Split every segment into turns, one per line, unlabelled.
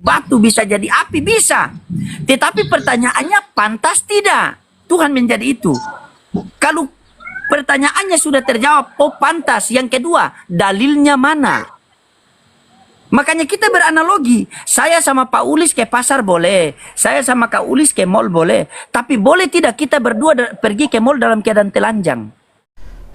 batu bisa jadi api, bisa. Tetapi pertanyaannya pantas tidak Tuhan menjadi itu? Kalau pertanyaannya sudah terjawab, oh pantas. Yang kedua, dalilnya mana? Makanya kita beranalogi. Saya sama Pak Ulis ke pasar boleh. Saya sama Kak Ulis ke mall boleh. Tapi boleh tidak kita berdua pergi ke mall dalam keadaan telanjang?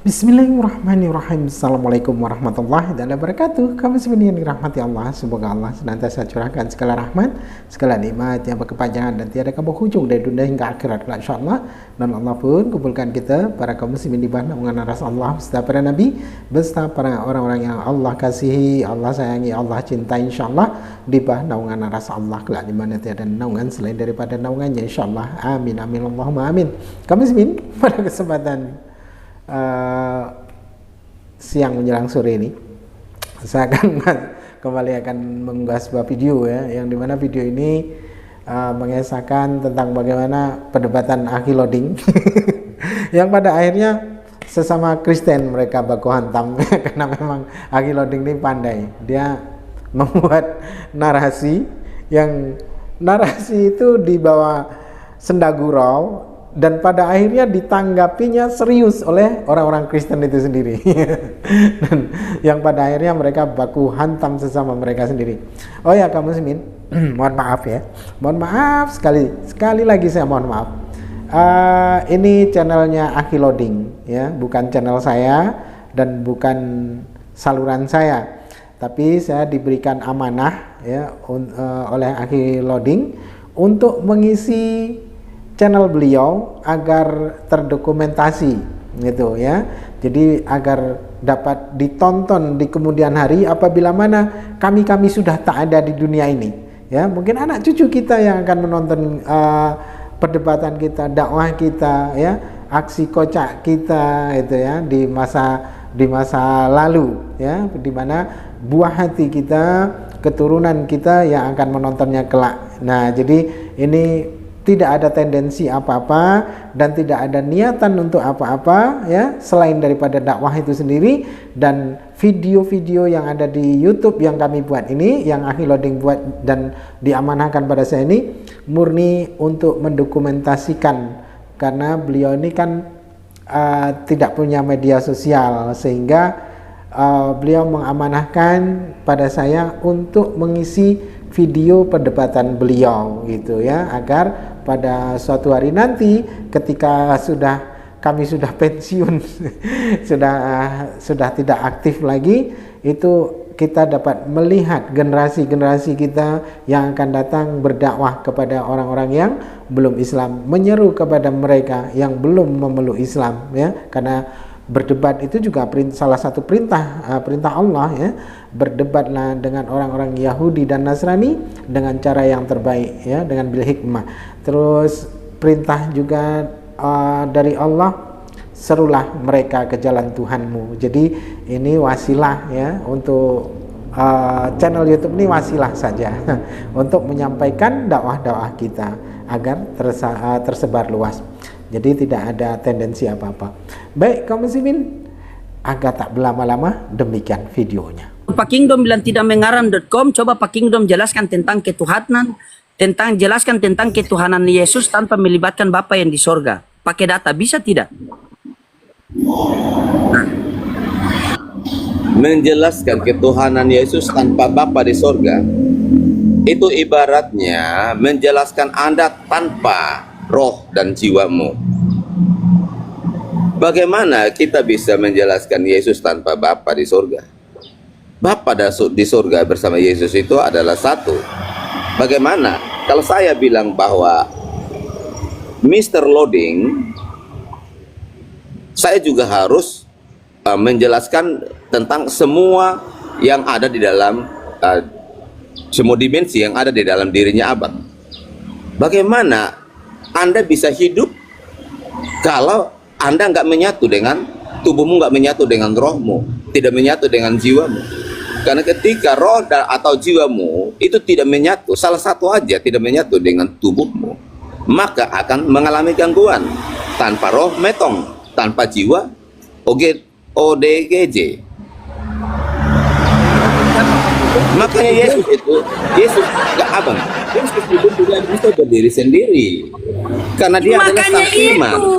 Bismillahirrahmanirrahim. Assalamualaikum warahmatullahi wabarakatuh. Kamu semuanya dirahmati Allah. Semoga Allah senantiasa curahkan segala rahmat, segala nikmat yang berkepanjangan dan tiada kabur hujung dari dunia hingga akhirat, insyaallah. Dan Allah pun kumpulkan kita para kaum muslimin di bawah naungan Rasulullah beserta para nabi, beserta para orang-orang yang Allah kasihi, Allah sayangi, Allah cintai, insyaallah, di bawah naungan Rasulullah kelak di mana tiada naungan selain daripada naungannya, insyaallah. Amin amin Allahumma amin. Kaum muslimin, pada kesempatan siang menjelang sore ini saya akan kembali mengunggah sebuah video yang dimana video ini mengesahkan tentang bagaimana perdebatan akhir loading yang pada akhirnya sesama Kristen mereka baku hantam karena memang akhir loading ini pandai, dia membuat narasi itu dibawa senda gurau dan pada akhirnya ditanggapinya serius oleh orang-orang Kristen itu sendiri dan yang pada akhirnya mereka baku hantam sesama mereka sendiri. Oh ya kaum muslimin, mohon maaf ya, mohon maaf sekali lagi saya mohon maaf. Ini channelnya Akhi Loading ya, bukan channel saya dan bukan saluran saya, tapi saya diberikan amanah ya oleh Akhi Loading untuk mengisi channel beliau agar terdokumentasi gitu ya. Jadi agar dapat ditonton di kemudian hari apabila mana kami sudah tak ada di dunia ini ya. Mungkin anak cucu kita yang akan menonton perdebatan kita, dakwah kita ya, aksi kocak kita itu ya di masa lalu ya, di mana buah hati kita, keturunan kita yang akan menontonnya kelak. Nah, jadi ini tidak ada tendensi apa-apa dan tidak ada niatan untuk apa-apa ya selain daripada dakwah itu sendiri. Dan video-video yang ada di YouTube yang kami buat ini, yang Akhi Loading buat dan diamanahkan pada saya ini, murni untuk mendokumentasikan, karena beliau ini kan tidak punya media sosial, sehingga beliau mengamanahkan pada saya untuk mengisi video perdebatan beliau gitu ya, agar pada suatu hari nanti ketika kami sudah pensiun sudah tidak aktif lagi, itu kita dapat melihat generasi kita yang akan datang berdakwah kepada orang-orang yang belum Islam, menyeru kepada mereka yang belum memeluk Islam ya, karena berdebat itu juga salah satu perintah Allah ya. Berdebatlah dengan orang-orang Yahudi dan Nasrani dengan cara yang terbaik ya, dengan bil hikmah. Terus perintah juga dari Allah, serulah mereka ke jalan Tuhanmu. Jadi ini wasilah ya, untuk channel YouTube ini wasilah saja untuk menyampaikan dakwah-dakwah kita agar tersebar luas. Jadi tidak ada tendensi apa-apa. Baik kaum muslimin, agak tak berlama-lama, demikian videonya.
Pak Kingdom bilang tidak mengarang.com. Coba Pak Kingdom jelaskan tentang ketuhanan, jelaskan tentang ketuhanan Yesus tanpa melibatkan Bapa yang di sorga. Pakai data bisa tidak?
Menjelaskan ketuhanan Yesus tanpa Bapa di sorga, itu ibaratnya menjelaskan Anda tanpa roh dan jiwamu. Bagaimana kita bisa menjelaskan Yesus tanpa Bapa di sorga? Bapa di sorga bersama Yesus itu adalah satu. Bagaimana kalau saya bilang bahwa Mr. Loading, saya juga harus menjelaskan tentang semua yang ada di dalam semua dimensi yang ada di dalam dirinya Abad. Bagaimana Anda bisa hidup kalau Anda nggak menyatu dengan tubuhmu, nggak menyatu dengan rohmu, tidak menyatu dengan jiwamu? Karena ketika roh atau jiwamu itu tidak menyatu, salah satu aja tidak menyatu dengan tubuhmu, maka akan mengalami gangguan. Tanpa roh metong, tanpa jiwa ODGJ. Makanya Yesus nggak abang. Yesus itu tidak bisa berdiri sendiri karena dia adalah
Makanya
sang firman.
itu.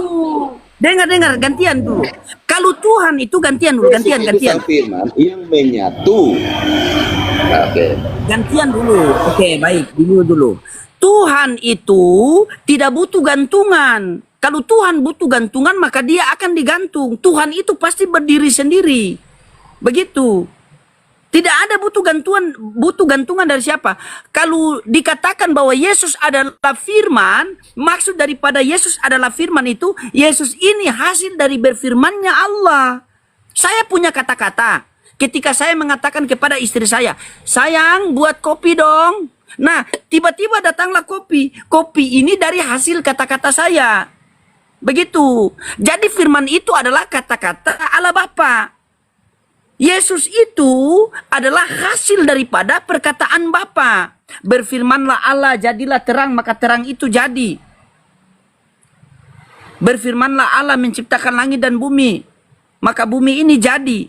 Dengar, gantian dulu. Kalau Tuhan itu gantian dulu,
Yesus itu
gantian.
sang firman yang menyatu. Oke.
Gantian dulu. Oke, baik. Dulu. Tuhan itu tidak butuh gantungan. Kalau Tuhan butuh gantungan, maka dia akan digantung. Tuhan itu pasti berdiri sendiri. Begitu. Tidak ada butuh gantungan dari siapa. Kalau dikatakan bahwa Yesus adalah firman, maksud daripada Yesus adalah firman itu, Yesus ini hasil dari berfirmannya Allah. Saya punya kata-kata. Ketika saya mengatakan kepada istri saya, sayang buat kopi dong. Nah, tiba-tiba datanglah kopi. Kopi ini dari hasil kata-kata saya. Begitu. Jadi firman itu adalah kata-kata Allah Bapa. Yesus itu adalah hasil daripada perkataan Bapa. Berfirmanlah Allah, jadilah terang, maka terang itu jadi. Berfirmanlah Allah menciptakan langit dan bumi, maka bumi ini jadi.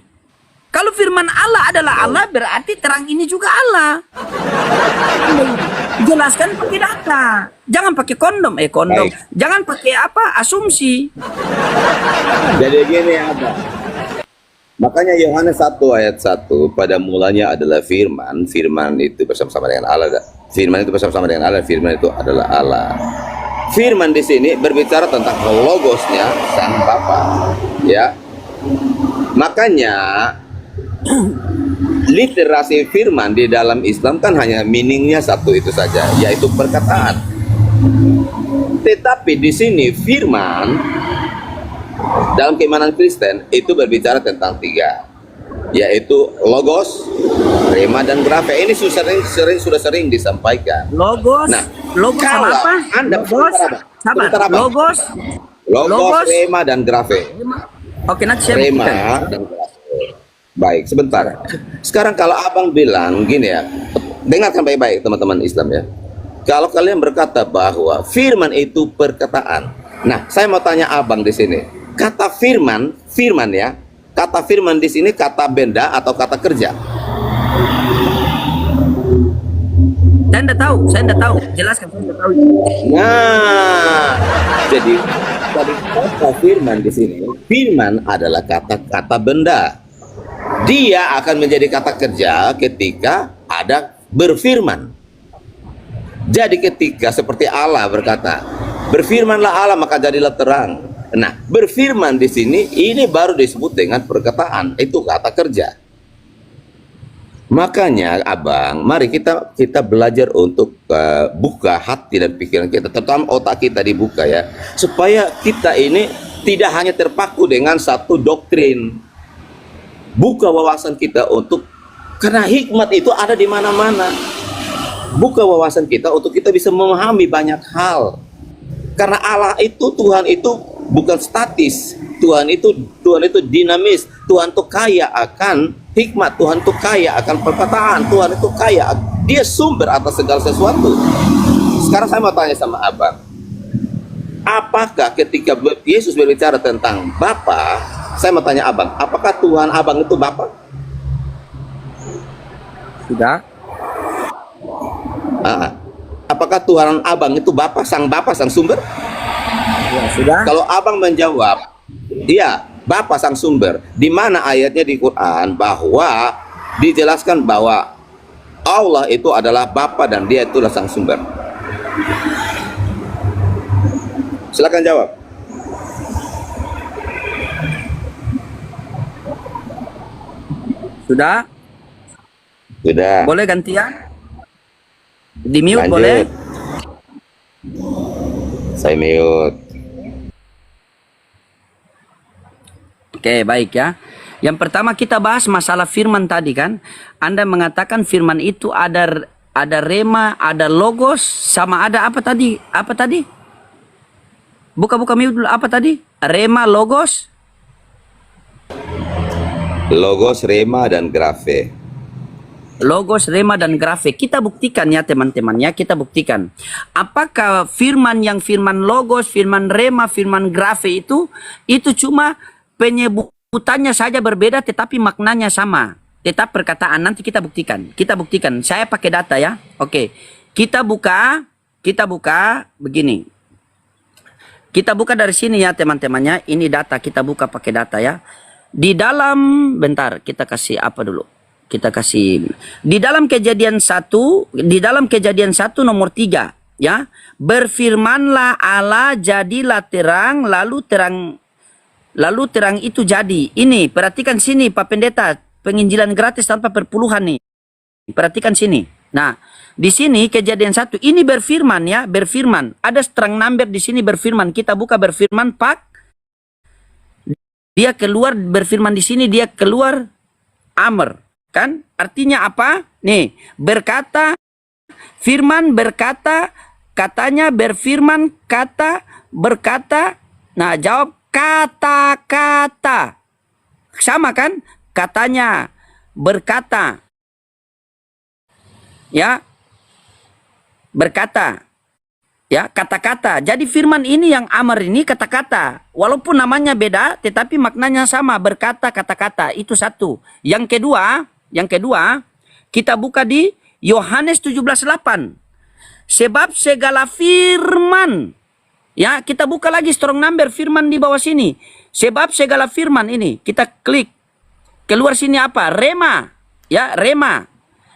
Kalau firman Allah adalah Allah, berarti terang ini juga Allah. Jelaskan pakai data. Jangan pakai kondom.
Baik.
Jangan pakai asumsi.
Jadi gini apa? Makanya Yohanes 1 ayat 1, pada mulanya adalah firman, firman itu bersama-sama dengan Allah. Firman itu bersama-sama dengan Allah, firman itu adalah Allah. Firman di sini berbicara tentang logosnya sang Bapa, ya. Makanya literasi firman di dalam Islam kan hanya meaningnya satu itu saja, yaitu perkataan. Tetapi di sini firman dalam keimanan Kristen itu berbicara tentang tiga, yaitu logos, rema, dan grafe. Ini sudah sering disampaikan.
Logos,
Nah,
logos sama
kalau
apa?
Anda
Sabar. Logos,
logos, rema, dan grafe.
Oke, nanti saya
Rema
buktikan.
dan grafe. Baik, sebentar. Sekarang kalau abang bilang gini ya, dengarkan baik-baik teman-teman Islam ya. Kalau kalian berkata bahwa firman itu perkataan, nah saya mau tanya abang di sini. Kata firman ya. Kata firman di sini kata benda atau kata kerja?
Saya tidak tahu. Jelaskan, saya tidak tahu.
Nah, jadi dari kata firman di sini, firman adalah kata-kata benda. Dia akan menjadi kata kerja ketika ada berfirman. Jadi ketika seperti Allah berkata, berfirmanlah Allah maka jadilah terang. Nah, berfirman di sini ini baru disebut dengan perkataan, itu kata kerja. Makanya abang, mari kita belajar untuk buka hati dan pikiran kita, terutama otak kita dibuka ya, supaya kita ini tidak hanya terpaku dengan satu doktrin. Buka wawasan kita karena hikmat itu ada di mana-mana. Buka wawasan kita untuk kita bisa memahami banyak hal. Karena Allah itu, Tuhan itu bukan statis. Tuhan itu dinamis. Tuhan itu kaya akan hikmat. Tuhan itu kaya akan perkataan. Tuhan itu kaya. Dia sumber atas segala sesuatu. Sekarang saya mau tanya sama abang. Apakah ketika Yesus berbicara tentang Bapa, saya mau tanya abang, apakah Tuhan abang itu Bapa?
Sudah.
Apakah Tuhan abang itu Bapa, sang sumber?
Ya, sudah.
Kalau abang menjawab, iya, Bapa sang sumber. Di mana ayatnya di Quran bahwa dijelaskan bahwa Allah itu adalah Bapa dan Dia itulah sang sumber? Silakan jawab.
Sudah.
Sudah.
Boleh gantian? Di mute
Lanjut.
boleh?
Saya mute.
Oke, baik ya. Yang pertama kita bahas masalah firman tadi kan. Anda mengatakan firman itu ada rema, ada logos, sama ada apa tadi? Apa tadi? Buka mute dulu. Apa tadi? Rema, logos.
Logos, rema, dan grafe.
Logos, rema, dan grafe. Kita buktikan ya teman-teman ya. Kita buktikan. Apakah firman logos, firman rema, firman grafe itu cuma penyebutannya saja berbeda tetapi maknanya sama. tetap perkataan. Nanti kita buktikan. Kita buktikan. Saya pakai data ya. Oke. Kita buka begini. Kita buka dari sini ya teman-temannya. Ini data, kita buka pakai data ya. Di dalam, bentar, kita kasih apa dulu? Kita kasih, di dalam kejadian 1 nomor 3 ya. Berfirmanlah Allah, jadilah terang, lalu terang itu jadi. Ini, perhatikan sini Pak Pendeta, penginjilan gratis tanpa perpuluhan nih. Perhatikan sini. Nah, di sini kejadian 1 ini berfirman ya, berfirman. Ada strong number di sini berfirman. Kita buka berfirman Pak. Dia keluar berfirman di sini, dia keluar Amr, kan? Artinya apa? Nih, berkata, firman berkata, katanya berfirman, kata berkata. Nah, jawab kata-kata. Sama kan? Katanya berkata. Ya. Berkata. Ya, kata-kata. Jadi firman ini yang Amr ini kata-kata. Walaupun namanya beda, tetapi maknanya sama. Berkata, kata-kata. Itu satu. Yang kedua, kita buka di Yohanes 17:8. Sebab segala firman. Ya, kita buka lagi strong number firman di bawah sini. Sebab segala firman ini, kita klik. Keluar sini apa? Rema. Ya, rema.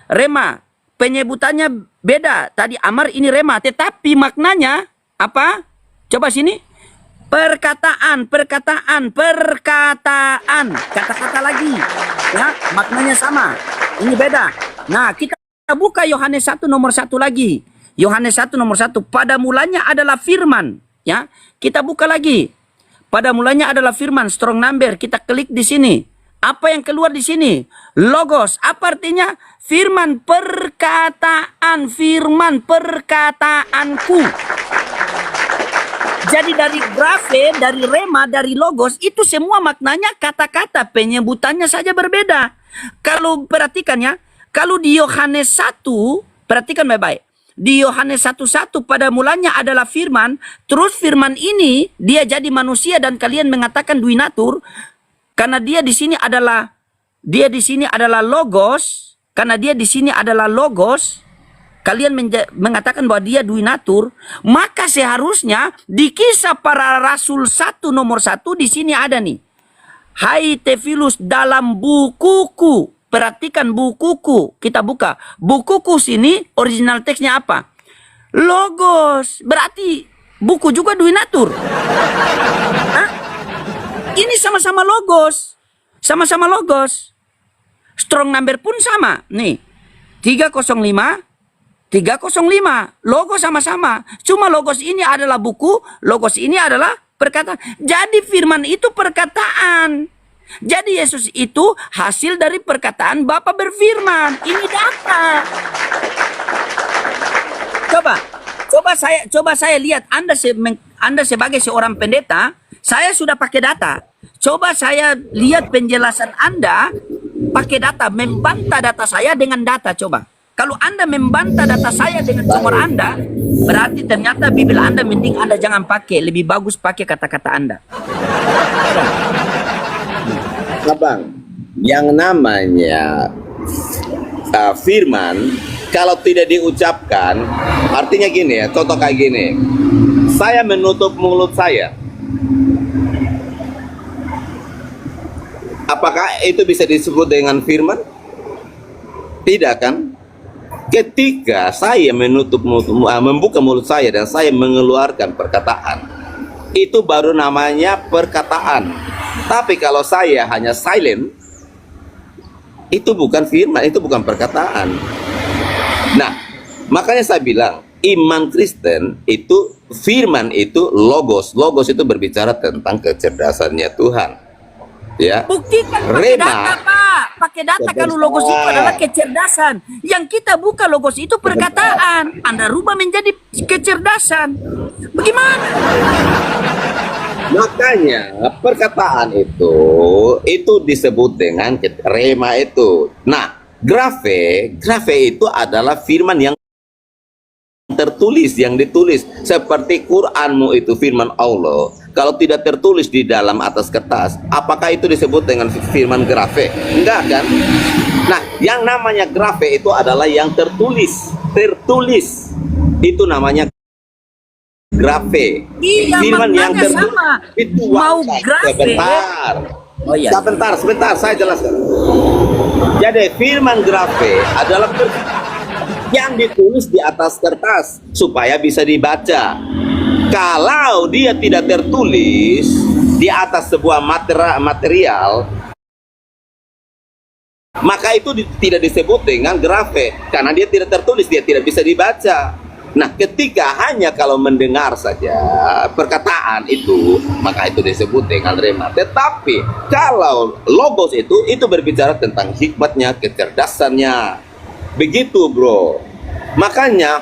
Rema. Penyebutannya beda. Tadi Amar, ini rema. Tetapi maknanya apa? Coba sini. Perkataan. Kata-kata lagi. Ya, maknanya sama. Ini beda. Nah, kita buka Yohanes 1 nomor 1 lagi. Yohanes 1 nomor 1. Pada mulanya adalah firman. Ya, kita buka lagi. Pada mulanya adalah firman. Strong number. Kita klik di sini. Apa yang keluar di sini? Logos. Apa artinya? Firman, perkataan. Firman, perkataanku. Jadi dari grafe, dari rema, dari logos, itu semua maknanya kata-kata. Penyebutannya saja berbeda. Kalau perhatikan ya, kalau di Yohanes 1, perhatikan baik-baik. Di Yohanes 1:1 pada mulanya adalah firman, terus firman ini dia jadi manusia dan kalian mengatakan duinatur. Karena dia di sini adalah logos, karena dia di sini adalah logos, kalian mengatakan bahwa dia duinatur, maka seharusnya di Kisah Para Rasul 1 nomor 1 di sini ada nih. Hai Tefilus, dalam bukuku, perhatikan bukuku, kita buka. Bukuku sini original teksnya apa? Logos, berarti buku juga duinatur. Hah? Ini sama-sama logos. Sama-sama logos. Strong number pun sama. Nih. 305. Logos sama-sama. Cuma logos ini adalah buku. Logos ini adalah perkataan. Jadi firman itu perkataan. Jadi Yesus itu hasil dari perkataan Bapa berfirman. Ini data. Coba saya lihat Anda sebagai seorang pendeta. Saya sudah pakai data. Coba saya lihat penjelasan Anda pakai data, membantah data saya dengan data. Coba. Kalau Anda membantah data saya dengan sumber Anda, berarti ternyata Bibel Anda mending Anda jangan pakai. Lebih bagus pakai kata-kata Anda.
Abang, yang namanya firman, kalau tidak diucapkan, artinya gini ya, contoh kayak gini. Saya menutup mulut saya. Apakah itu bisa disebut dengan firman? Tidak kan? Ketika saya membuka mulut saya dan saya mengeluarkan perkataan, itu baru namanya perkataan. Tapi kalau saya hanya silent, itu bukan firman, itu bukan perkataan. Nah, makanya saya bilang, iman Kristen itu, firman itu logos. Logos itu berbicara tentang kecerdasannya Tuhan. Ya.
Buktikan pakai data, Pak. Pakai data kalau logos itu adalah kecerdasan. Yang kita buka logos itu perkataan. Anda rubah menjadi kecerdasan. Bagaimana?
Makanya perkataan itu disebut dengan rema itu. Nah, grafe itu adalah firman yang tertulis, yang ditulis. Seperti Quranmu itu firman Allah. Kalau tidak tertulis di dalam atas kertas, apakah itu disebut dengan firman grafe? Enggak kan? Nah, yang namanya grafe itu adalah yang tertulis. Tertulis. Itu namanya grafe.
Iya,
Firman yang
maknanya
tertulis
sama.
itu
Mau
wangsa.
grafe.
Sebentar.
Oh iya.
Sebentar, saya jelaskan. Jadi firman grafe adalah yang ditulis di atas kertas supaya bisa dibaca. Kalau dia tidak tertulis di atas sebuah material, maka itu tidak disebut dengan grafe karena dia tidak tertulis, dia tidak bisa dibaca. Nah, ketika hanya kalau mendengar saja perkataan itu, maka itu disebut dengan rema. Tetapi kalau logos itu berbicara tentang hikmatnya, kecerdasannya. Begitu, bro. Makanya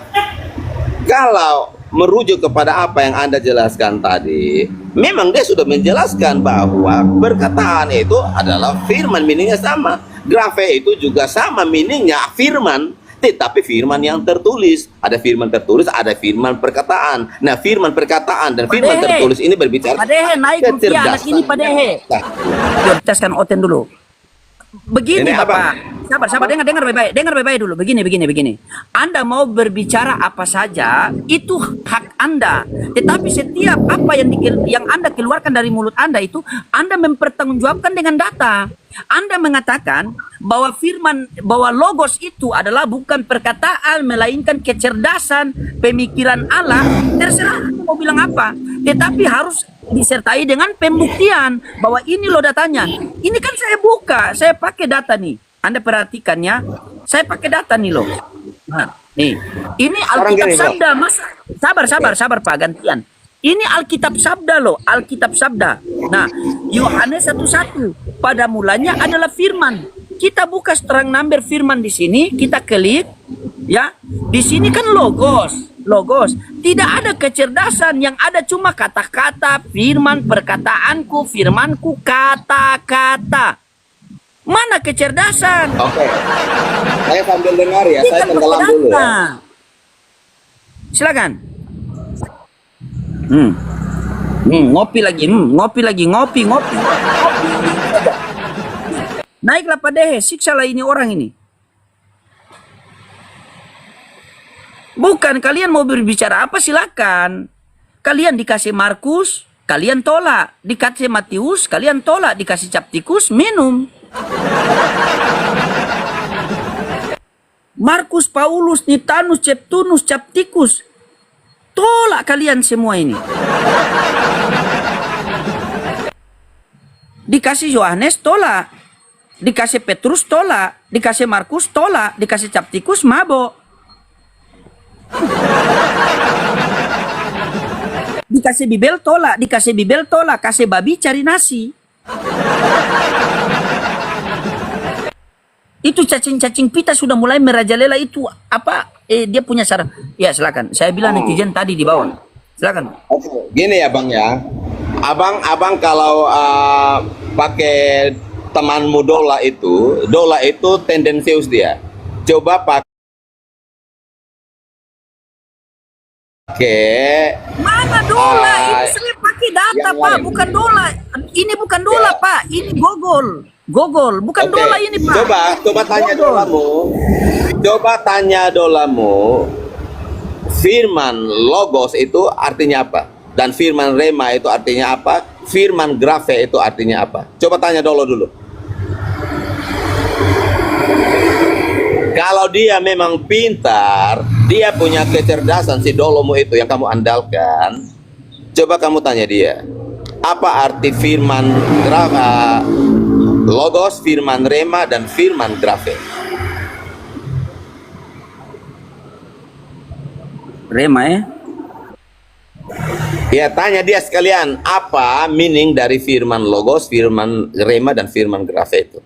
kalau merujuk kepada apa yang Anda jelaskan tadi, memang dia sudah menjelaskan bahwa perkataan itu adalah firman, meaningnya sama. Grafe itu juga sama meaningnya firman, tetapi firman yang tertulis. Ada firman tertulis, ada firman perkataan. Nah, firman perkataan dan firman tertulis ini berbicara
Pak Dehe, naik rupiah anak ini Pak Dehe. Yuk, teskan Oten dulu. Begini
Ini
Bapak, sabar, dengar baik-baik dulu. Begini. Anda mau berbicara apa saja, itu hak Anda. Tetapi setiap apa yang Anda keluarkan dari mulut Anda itu, Anda mempertanggungjawabkan dengan data. Anda mengatakan bahwa bahwa logos itu adalah bukan perkataan, melainkan kecerdasan, pemikiran Allah. Terserah Anda mau bilang apa. Tetapi harus disertai dengan pembuktian bahwa ini loh datanya. Ini kan saya buka, saya pakai data nih. Anda perhatikan ya, saya pakai data nih loh. Nah, nih, ini Alkitab Sabda, Mas. Sabar Pak, gantian. Ini Alkitab Sabda loh, Alkitab Sabda. Nah, Yohanes 1:1, pada mulanya adalah firman. Kita buka terang number firman di sini, kita klik, ya. Di sini kan logos. Tidak ada kecerdasan, yang ada cuma kata-kata, firman, perkataanku, firmanku, kata-kata. Mana kecerdasan?
Oke. Saya sambil dengar ya,
Ini
saya
kan
tenggelam
pakai
dulu ya.
data. Silakan. Ngopi lagi. Naiklah Pak Dehe, siksalah ini orang ini. Bukan, kalian mau berbicara apa silakan. Kalian dikasih Markus, kalian tolak. Dikasih Matius, kalian tolak. Dikasih Captikus, minum. Markus, Paulus, Nitanus, Septunus, Captikus, tolak kalian semua ini. Dikasih Yohanes, tolak. Dikasih Petrus, tolak. Dikasih Markus, tolak. Dikasih Captikus, mabok. Dikasih Bibel tolak, kasih babi cari nasi. Itu cacing-cacing pita sudah mulai merajalela itu apa? Dia punya cara. Ya silakan. Saya bilang netizen tadi di bawah. Silakan.
Oke, gini ya Bang ya. Abang kalau pakai temanmu Dola itu tendensius dia. Coba pakai
Mana Dola? Ini saya pakai data Pak, bukan Dola. Ini bukan Dola Pak, ini Gogol, bukan Dola ini Pak.
Coba tanya Dolamu. Coba tanya Dolamu. Firman logos itu artinya apa? Dan firman rema itu artinya apa? Firman grafe itu artinya apa? Coba tanya dulu. Kalau dia memang pintar, dia punya kecerdasan, si Dolomu itu yang kamu andalkan, coba kamu tanya dia, apa arti firman logos, firman rema, dan firman grafe?
Rema ya?
Ya, tanya dia sekalian, apa meaning dari firman logos, firman rema, dan firman grafe itu?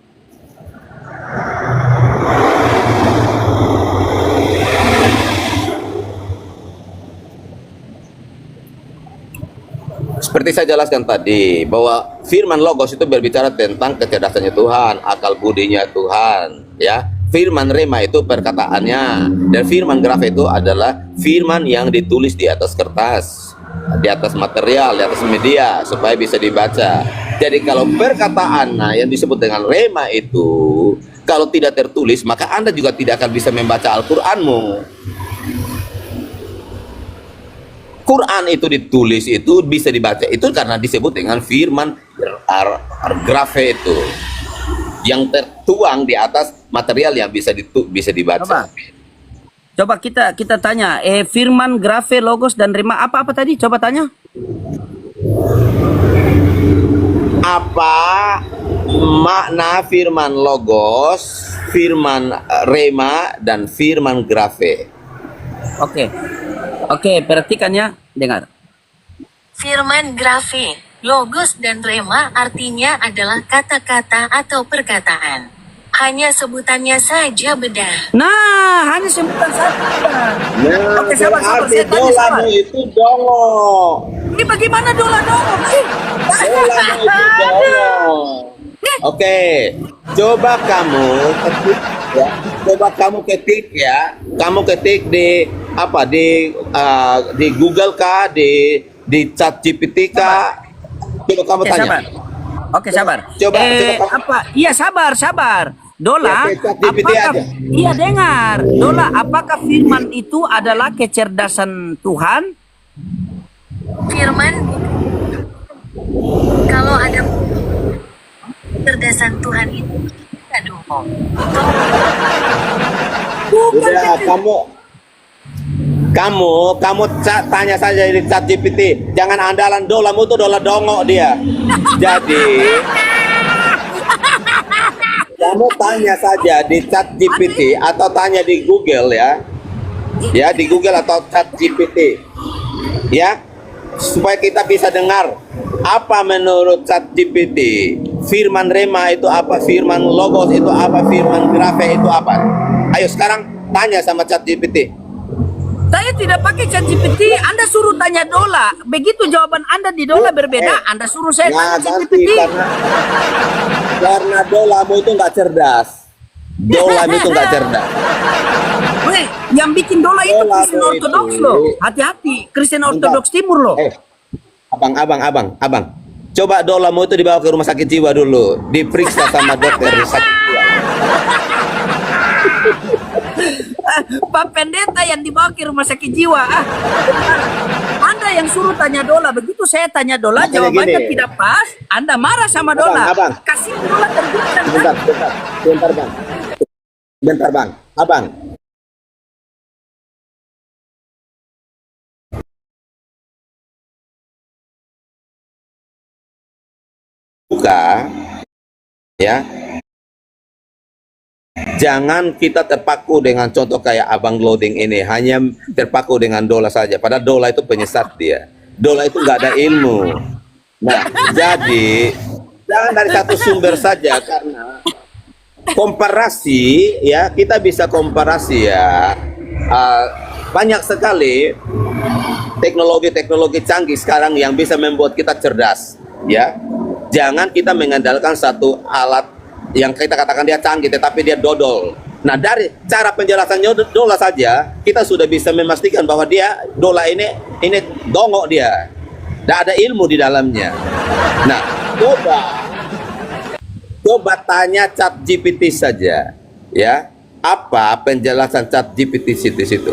Seperti saya jelaskan tadi, bahwa firman logos itu berbicara tentang kecerdasannya Tuhan, akal budinya Tuhan, ya. Firman rema itu perkataannya, dan firman grafe itu adalah firman yang ditulis di atas kertas, di atas material, di atas media, supaya bisa dibaca. Jadi kalau perkataan yang disebut dengan rema itu Kalau tidak tertulis, maka Anda juga tidak akan bisa membaca Al-Qur'anmu. Quran itu ditulis, itu bisa dibaca, itu karena disebut dengan firman grafe itu, yang tertuang di atas material yang bisa dibaca.
Coba kita tanya, firman, grafe, logos, dan rema, apa tadi? Coba tanya.
Apa makna firman logos, firman rema, dan firman grafe?
Oke, perhatikan ya, dengar.
Firman grafe, logos dan rema artinya adalah kata-kata atau perkataan. Hanya sebutannya saja beda.
Nah, hanya sebutan saja.
Nah,
Oke, sabar,
berarti
saya tanya,
dolamu itu dongo.
Ini bagaimana dola dong?
Dolamu itu dongo. Oke, coba kamu ketik ya. Coba kamu ketik ya. Kamu ketik di apa, di Google kah, di ChatGPT kah? Coba kamu tanya.
Sabar. Oke, sabar.
Coba
apa? Iya, sabar. Dola,
Ya, ChatGPT
apakah,
aja.
iya dengar. Dola, apakah firman itu adalah kecerdasan Tuhan?
Firman, kalau ada kecerdasan Tuhan itu, aduh.
Udah, kamu tanya saja di ChatGPT. Jangan andalan dolamu itu dola dongo dia. Jadi kamu tanya saja di ChatGPT atau tanya di Google ya. Ya, di Google atau ChatGPT. Ya, supaya kita bisa dengar apa menurut ChatGPT. Firman rema itu apa? Firman logos itu apa? Firman grafe itu apa? Ayo sekarang tanya sama ChatGPT.
Saya tidak pakai ChatGPT. Anda suruh tanya Dola. Begitu jawaban Anda di Dola berbeda, Anda suruh saya
Nah,
tanya
ganti
ChatGPT.
karena dolamu itu nggak cerdas. Dolamu itu nggak cerdas.
Weh, yang bikin Dola itu
Dola
Kristen
itu-
Ortodoks loh. Hati-hati, Kristen Ortodoks Timur loh.
Abang. Coba dolamu itu dibawa ke rumah sakit jiwa dulu, diperiksa sama dokter sakit jiwa.
Pak Pendeta yang dibawa ke rumah sakit jiwa. Anda yang suruh tanya Dola. Begitu saya tanya Dola,
Makanya
jawabannya
gini.
tidak pas. Anda marah sama Dola.
Abang.
Kasih Dola terbitan.
Bentar bang, abang. Buka, ya. Jangan kita terpaku dengan contoh kayak abang loading ini, hanya terpaku dengan Dola saja. Padahal Dola itu penyesat dia. Dola itu nggak ada ilmu. Nah, jadi jangan dari satu sumber saja, karena komparasi ya, kita bisa komparasi ya. Banyak sekali teknologi-teknologi canggih sekarang yang bisa membuat kita cerdas, ya. Jangan kita mengandalkan satu alat yang kita katakan dia canggih tetapi dia dodol. Nah, dari cara penjelasannya Dola saja kita sudah bisa memastikan bahwa dia Dola ini dongok dia. Tidak ada ilmu di dalamnya. Nah, coba tanya ChatGPT saja, ya. Apa penjelasan ChatGPT di situ?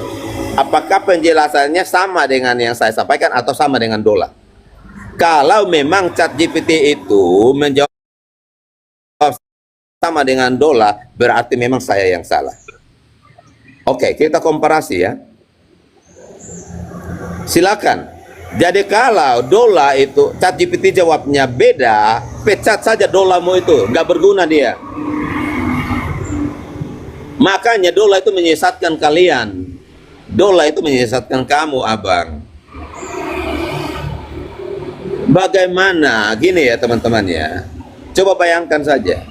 Apakah penjelasannya sama dengan yang saya sampaikan atau sama dengan Dola? Kalau memang ChatGPT itu menjawab sama dengan Dola, berarti memang saya yang salah. Oke, kita komparasi ya. Silakan. Jadi kalau Dola itu ChatGPT jawabnya beda, pecat saja Dolamu itu, nggak berguna dia. Makanya Dola itu menyesatkan kalian. Dola itu menyesatkan kamu, abang. Bagaimana? Gini ya teman-teman ya. Coba bayangkan saja.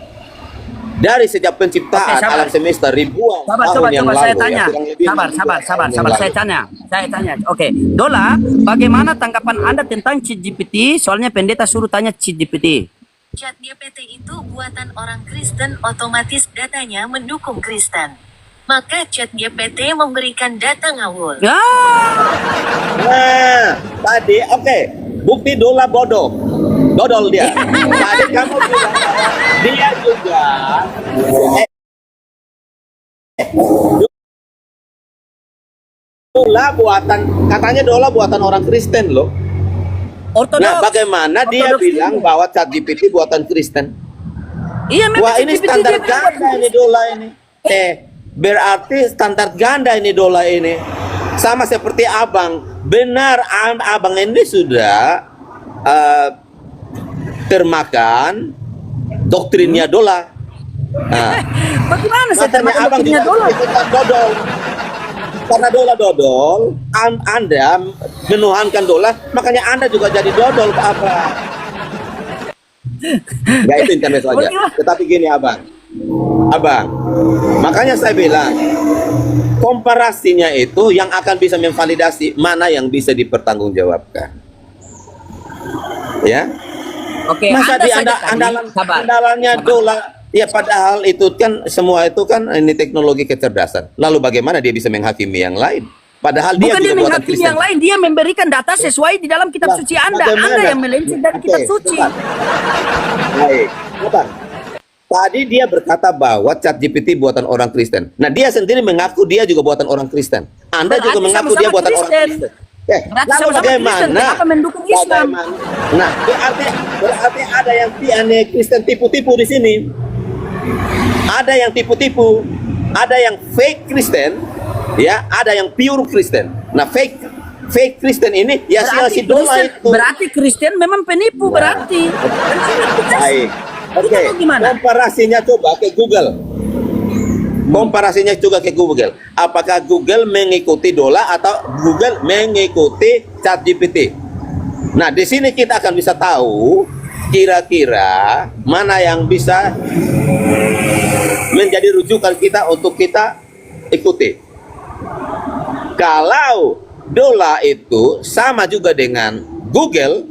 Dari sejak penciptaan
Oke, sabar.
alam semesta ribuan tahun yang
Coba
lalu.
saya tanya.
ya, kurang lebih
Sabar,
ribuan tahun yang
saya
lalu.
tanya. Oke, Dola, bagaimana tanggapan Anda tentang ChatGPT? Soalnya pendeta suruh tanya ChatGPT.
ChatGPT itu buatan orang Kristen, otomatis datanya mendukung Kristen. Maka ChatGPT memberikan data ngawur.
Ya,
Nah, tadi oke. Bukti Dola bodoh. Dodol dia. Tadi kamu bilang bahwa dia juga Dola buatan, katanya dola buatan orang Kristen loh.
Ortodoks.
Nah, bagaimana dia
Ortodoks
bilang
Timur.
bahwa ChatGPT buatan Kristen?
Iya, memang
Wah, ini
ChatGPT
standar
dia bilang
ganda ini dola ini. Berarti standar ganda ini dola ini. Sama seperti abang. Benar, abang ini sudah termakan doktrinnya dola. Nah,
Bagaimana saya
makanya
termakan
abang
doktrinnya
juga
dola?
ikutan dodol. Karena dola dodol, Anda menuhankan dola, makanya Anda juga jadi dodol, Pak Abang. Nggak, itu internet saja.
Bagaimana?
Tetapi gini abang, makanya saya bilang komparasinya itu yang akan bisa memvalidasi mana yang bisa dipertanggungjawabkan. Ya,
Oke,
masa
Anda
di
saja tadi, sabar.
andalannya
Sabar.
dola. Ya padahal itu kan semua itu kan ini teknologi kecerdasan. Lalu bagaimana dia bisa menghakimi yang lain? Padahal dia
Bukan
juga
dia
buatan
menghakimi
Kristen.
yang lain, dia memberikan data sesuai di dalam kitab
Nah,
suci Anda.
bagaimana?
Anda yang melenceng dari
Oke,
kitab suci.
cepat. Baik, Abang. Tadi dia berkata bahwa ChatGPT buatan orang Kristen. Nah, dia sendiri mengaku dia juga buatan orang Kristen. Anda
Berarti
juga mengaku
sama-sama
dia buatan orang
Kristen.
Kristen.
Berarti
Lalu
sama-sama
bagaimana?
Kristen, kenapa mendukung Islam?
Bagaimana? Nah, berarti ada yang Kristen tipu-tipu di sini. Ada yang tipu-tipu, ada yang fake Kristen, ya, ada yang pure Kristen. Nah, fake Kristen ini ya si dola
Kristen,
itu.
berarti Kristen memang penipu, berarti.
Baik. Oke.
Itu gimana?
Komparasinya coba ke Google. Komparasinya juga ke Google. Apakah Google mengikuti dola atau Google mengikuti ChatGPT? Nah, di sini kita akan bisa tahu kira-kira mana yang bisa menjadi rujukan kita untuk kita ikuti. Kalau dola itu sama juga dengan Google,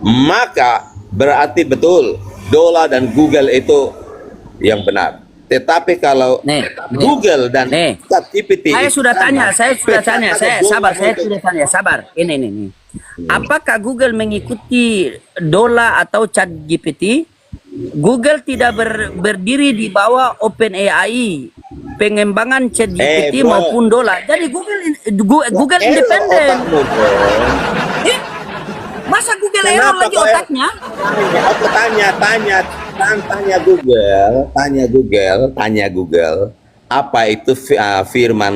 maka berarti betul dola dan Google itu yang benar. Tetapi kalau Google dan ChatGPT,
Saya sudah tanya, sabar. Ini. Apakah Google mengikuti dola atau ChatGPT? Google tidak berdiri di bawah OpenAI, pengembangan ChatGPT maupun dola. Jadi Google independen. Masa Google error lagi otaknya?
Aku tanya Google, apa itu firman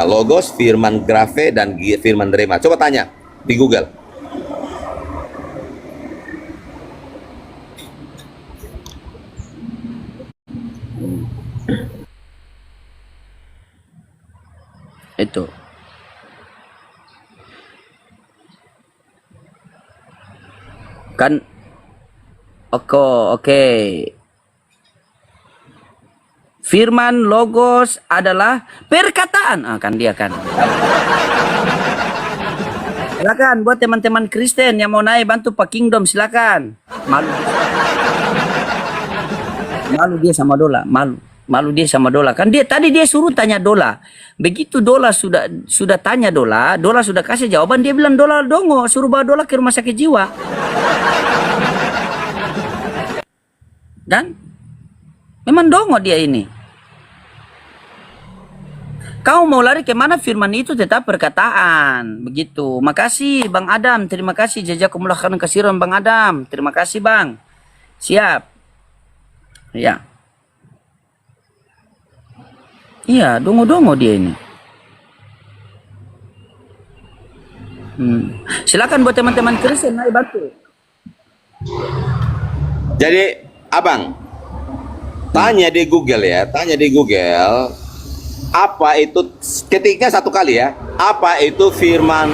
logos, firman grafe, dan firman rema? Coba tanya di Google.
Itu. Kan oke. Firman logos adalah perkataan. Kan dia kan. Silakan buat teman-teman Kristen yang mau naik bantu Pak Kingdom, silakan. Malu dia sama dola, malu dia sama dola. Kan tadi dia suruh tanya dola. Begitu dola sudah tanya dola sudah kasih jawaban, dia bilang dola dongo, suruh bawa dola ke rumah sakit jiwa. Dan memang dongo dia ini. Kau mau lari kemana? Firman itu tetap perkataan. Begitu. Makasih Bang Adam. Terima kasih. Jazakumullah khairan katsiran Bang Adam. Terima kasih Bang. Siap. Ya. Iya, dongo-dongo dia ini. Silakan buat teman-teman Kristen naik bantu.
Jadi, Abang, tanya di Google ya, apa itu, ketiknya satu kali ya, apa itu firman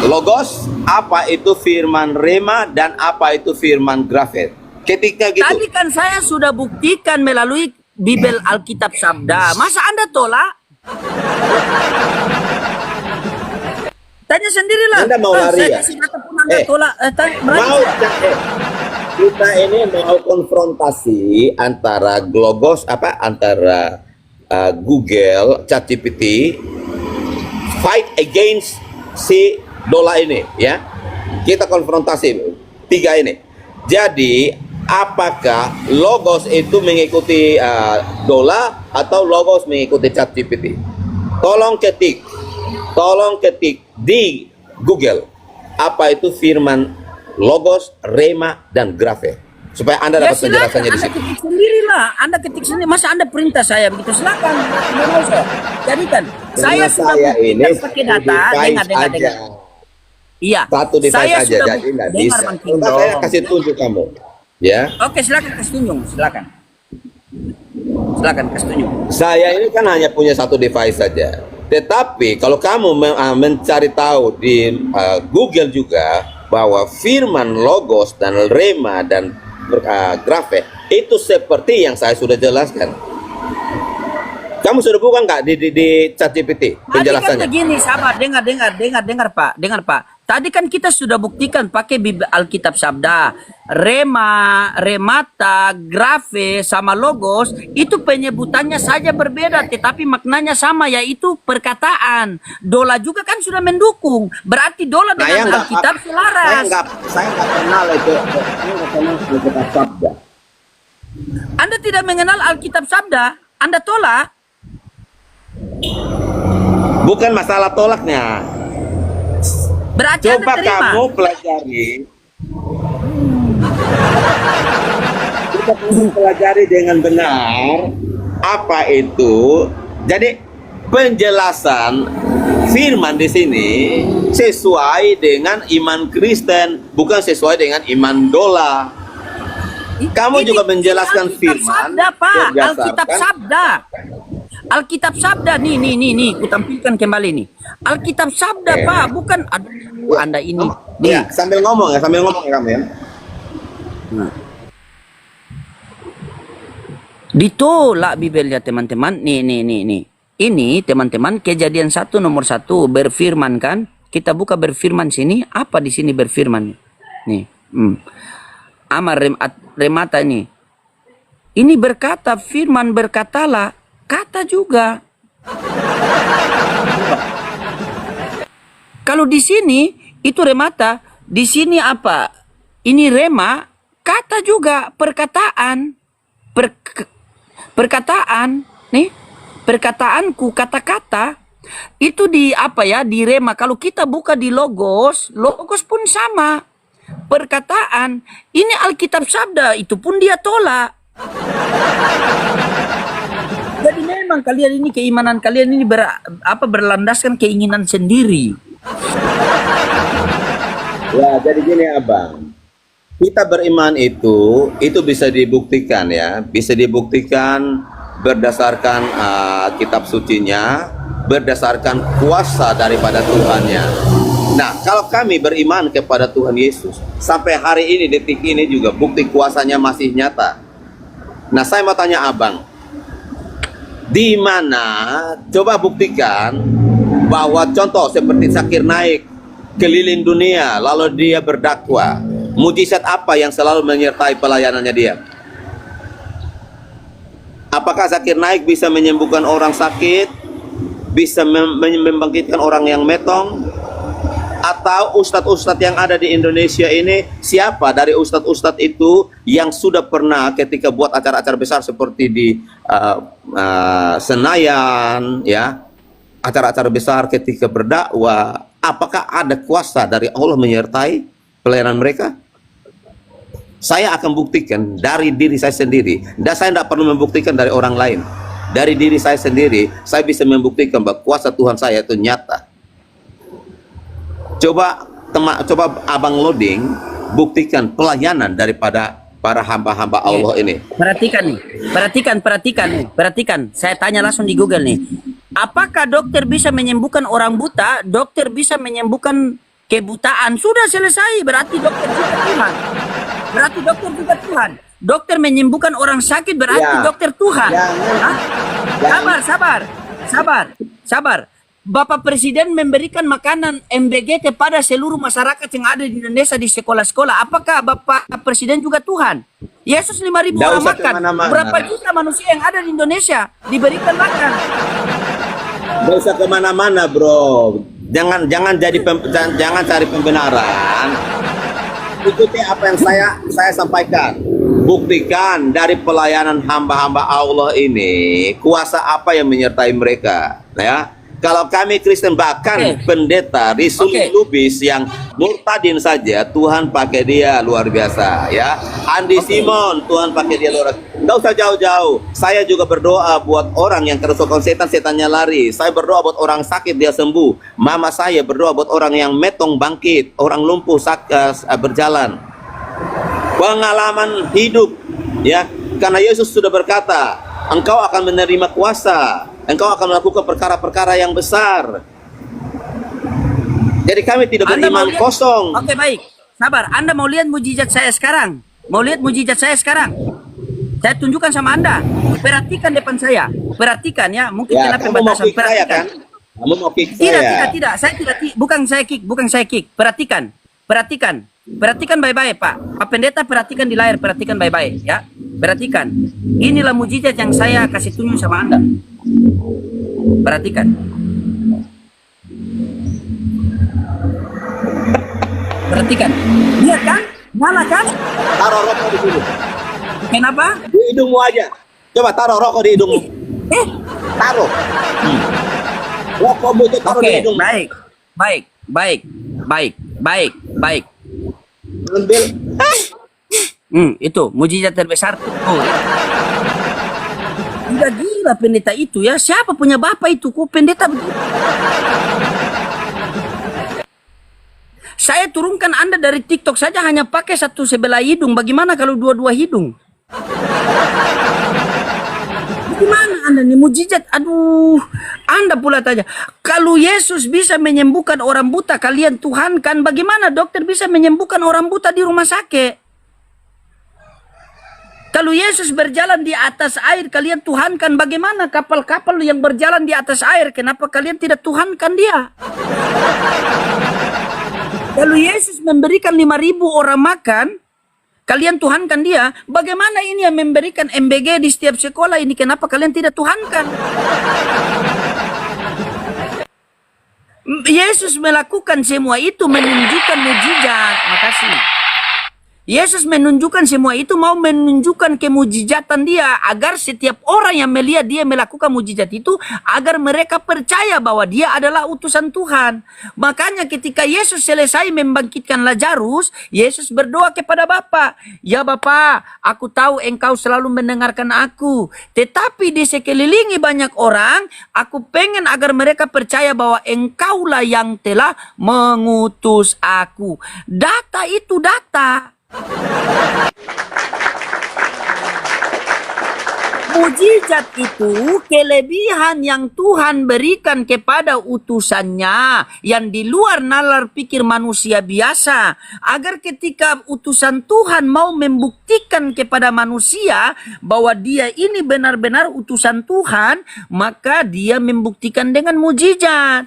logos, apa itu firman rema, dan apa itu firman grafet. Ketiknya gitu.
Tadi kan saya sudah buktikan melalui Bibel Alkitab Sabda. Masa Anda tolak? Tanya sendirilah.
Anda mau lari
saya
ya?
kasih data pun Anda tolak.
Kita ini mau konfrontasi antara antara Google, ChatGPT, fight against si dola ini, ya. Kita konfrontasi tiga ini. Jadi apakah logos itu mengikuti dola atau logos mengikuti ChatGPT? Tolong ketik di Google apa itu firman logos, rema, dan grafe supaya Anda dapat penjelasannya di
Anda
situ.
ketik sendiri lah. Anda ketik sendiri. Masa Anda perintah saya begitu? Silakan. Tidak mau saya. Jadikan. Saya sudah buktikan pakai data. Dengar. Iya.
Satu device
saya
aja,
sudah
jadi nggak
dengar,
bisa.
Bang
Coba
Kindo.
saya kasih tunjuk kamu, ya.
Oke, silakan kasih tunjuk. Silakan. Silakan kasih tunjuk.
Saya ini kan hanya punya satu device saja. Tetapi kalau kamu mencari tahu di Google juga bahwa firman logos dan rema dan grafe itu seperti yang saya sudah jelaskan. Kamu sudah buka nggak di ChatGPT penjelasannya?
Tadi kan begini, sahabat, dengar Pak. Tadi kan kita sudah buktikan pakai Alkitab Sabda, rema, remata, grafe, sama logos, itu penyebutannya saja berbeda, tetapi maknanya sama, yaitu perkataan. Dola juga kan sudah mendukung, berarti dola dengan Alkitab selaras.
Saya nggak kenal itu, Alkitab Sabda.
Anda tidak mengenal Alkitab Sabda, Anda tolak.
Bukan masalah tolaknya.
Berarti
Coba
Anda terima.
kamu pelajari. Coba kamu pelajari dengan benar apa itu. Jadi penjelasan firman di sini sesuai dengan iman Kristen, bukan sesuai dengan iman dola. Kamu juga menjelaskan
Alkitab
firman
Sabda, Pak.
berdasarkan-
Alkitab Sabda. Alkitab Sabda nih, ku tampilkan kembali nih. Alkitab Sabda, Pak, bukan aduh Anda ini. Nih.
Ya, sambil ngomong ya kamu ya.
Ditolak Bibelnya teman-teman. Nih. Ini teman-teman Kejadian 1 nomor 1 berfirman kan? Kita buka berfirman sini. Apa di sini berfirman? Nih. Amar remata ini. Ini berkata, firman berkatalah, kata juga. Kalau di sini itu remata, di sini apa? Ini rema, kata juga, perkataan. Perkataan, nih, perkataanku, kata-kata. Itu di apa ya? Di rema. Kalau kita buka di logos pun sama. Perkataan, ini Alkitab Sabda, itu pun dia tolak. Jadi memang kalian ini keimanan kalian ini berlandaskan keinginan sendiri.
Ya, jadi gini Abang. Kita beriman itu bisa dibuktikan ya, bisa dibuktikan berdasarkan kitab sucinya, berdasarkan kuasa daripada Tuhannya. Nah, kalau kami beriman kepada Tuhan Yesus, sampai hari ini, detik ini juga bukti kuasanya masih nyata. Nah, saya mau tanya Abang, di mana coba buktikan bahwa contoh seperti Zakir naik keliling dunia lalu dia berdakwah, mujizat apa yang selalu menyertai pelayanannya dia? Apakah Zakir naik bisa menyembuhkan orang sakit, bisa membangkitkan orang yang metong? Atau ustadz-ustadz yang ada di Indonesia ini, siapa dari ustadz-ustadz itu yang sudah pernah ketika buat acara-acara besar seperti di Senayan, ya, acara-acara besar ketika berdakwah, apakah ada kuasa dari Allah menyertai pelayanan mereka? Saya akan buktikan dari diri saya sendiri, dan saya tidak perlu membuktikan dari orang lain. Dari diri saya sendiri, saya bisa membuktikan bahwa kuasa Tuhan saya itu nyata. Coba Abang loading, buktikan pelayanan daripada para hamba-hamba Allah ini.
Perhatikan nih, perhatikan. Saya tanya langsung di Google nih. Apakah dokter bisa menyembuhkan orang buta? Dokter bisa menyembuhkan kebutaan? Sudah selesai, berarti dokter juga Tuhan. Dokter menyembuhkan orang sakit berarti
Ya.
dokter Tuhan. Hah? Sabar. Bapak Presiden memberikan makanan MBG kepada seluruh masyarakat yang ada di Indonesia di sekolah-sekolah. Apakah Bapak Presiden juga Tuhan? Yesus 5.000 orang makan. Berapa juta manusia yang ada di Indonesia diberikan makan?
Gak usah kemana-mana, bro. Jangan cari pembenaran. Ikuti apa yang saya sampaikan. buktikan dari pelayanan hamba-hamba Allah ini kuasa apa yang menyertai mereka, ya. Kalau kami Kristen, bahkan pendeta Rizul Lubis yang murtadin saja Tuhan pakai dia luar biasa, ya. Andi Simon, Tuhan pakai dia luar biasa. Nggak usah jauh-jauh. Saya juga berdoa buat orang yang kerasukan setan, setannya lari. Saya berdoa buat orang sakit, dia sembuh. Mama saya berdoa buat orang yang metong bangkit, orang lumpuh berjalan. Pengalaman hidup, ya. Karena Yesus sudah berkata, engkau akan menerima kuasa, engkau akan melakukan perkara-perkara yang besar. Jadi kami tidak beriman kosong.
Oke, baik. Sabar. Anda mau lihat mujizat saya sekarang? Mau lihat mujizat saya sekarang? Saya tunjukkan sama Anda. Perhatikan depan saya. Perhatikan ya. Mungkin
Ya,
kena
kamu mau
pembatasan.
kick saya kan? Kamu mau kick saya?
Tidak. Saya tidak. Bukan saya kick. Perhatikan. Perhatikan baik-baik, Pak. Pak Pendeta, perhatikan di layar. Perhatikan baik-baik ya. Perhatikan. Inilah mujizat yang saya kasih tunjuk sama Anda. Perhatikan. Perhatikan. Lihat kan? Nyala kan?
Taruh rokok di sini.
Kenapa?
Di hidungmu aja. Coba taruh rokok di hidungmu. Taruh. Rokokmu itu taruh di hidung.
Baik.
Ambil.
Itu mujizat terbesar tuh. Udah gila pendeta itu ya. Siapa punya bapak itu? Kok pendeta begitu? Saya turunkan Anda dari TikTok saja hanya pakai satu sebelah hidung. Bagaimana kalau dua-dua hidung? Gimana Anda nih mujizat? Aduh, Anda pula tanya. Kalau Yesus bisa menyembuhkan orang buta, kalian Tuhan kan? Bagaimana dokter bisa menyembuhkan orang buta di rumah sakit? Kalau Yesus berjalan di atas air, kalian Tuhankan. Bagaimana kapal-kapal yang berjalan di atas air? Kenapa kalian tidak Tuhankan dia? Kalau Yesus memberikan 5.000 orang makan, kalian Tuhankan dia. Bagaimana ini yang memberikan MBG di setiap sekolah ini? Kenapa kalian tidak Tuhankan? Yesus melakukan semua itu, menunjukkan mujizat. Makasih. Yesus menunjukkan semua itu, mau menunjukkan kemujizatan dia agar setiap orang yang melihat dia melakukan mujizat itu, agar mereka percaya bahwa dia adalah utusan Tuhan. Makanya ketika Yesus selesai membangkitkan Lazarus, Yesus berdoa kepada Bapa, "Ya Bapa, aku tahu engkau selalu mendengarkan aku, tetapi di sekelilingi banyak orang, aku pengen agar mereka percaya bahwa engkaulah yang telah mengutus aku." Data itu data. Mujizat itu kelebihan yang Tuhan berikan kepada utusannya yang di luar nalar pikir manusia biasa, agar ketika utusan Tuhan mau membuktikan kepada manusia bahwa dia ini benar-benar utusan Tuhan, maka dia membuktikan dengan mujizat.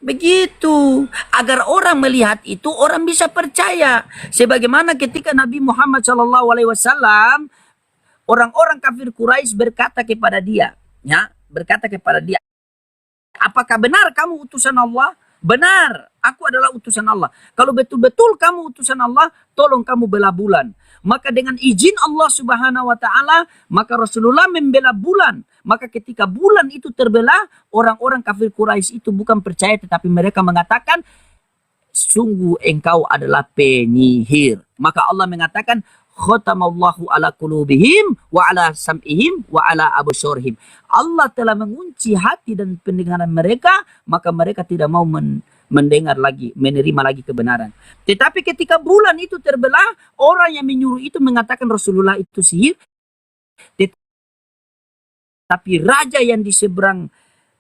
Begitu, agar orang melihat itu, orang bisa percaya. Sebagaimana ketika Nabi Muhammad SAW, orang-orang kafir Quraisy berkata kepada dia, apakah benar kamu utusan Allah? Benar, aku adalah utusan Allah. Kalau betul-betul kamu utusan Allah, tolong kamu bela bulan. Maka dengan izin Allah Subhanahu wa Ta'ala, maka Rasulullah membela bulan. Maka ketika bulan itu terbelah, orang-orang kafir Quraisy itu bukan percaya, tetapi mereka mengatakan, sungguh engkau adalah penyihir. Maka Allah mengatakan, khatamallahu ala qulubihim wa ala sam'ihim wa ala absarihim. Allah telah mengunci hati dan pendengaran mereka, maka mereka tidak mau mendengar lagi, menerima lagi kebenaran. Tetapi ketika bulan itu terbelah, orang yang menyuruh itu mengatakan Rasulullah itu sihir. Tapi raja yang di seberang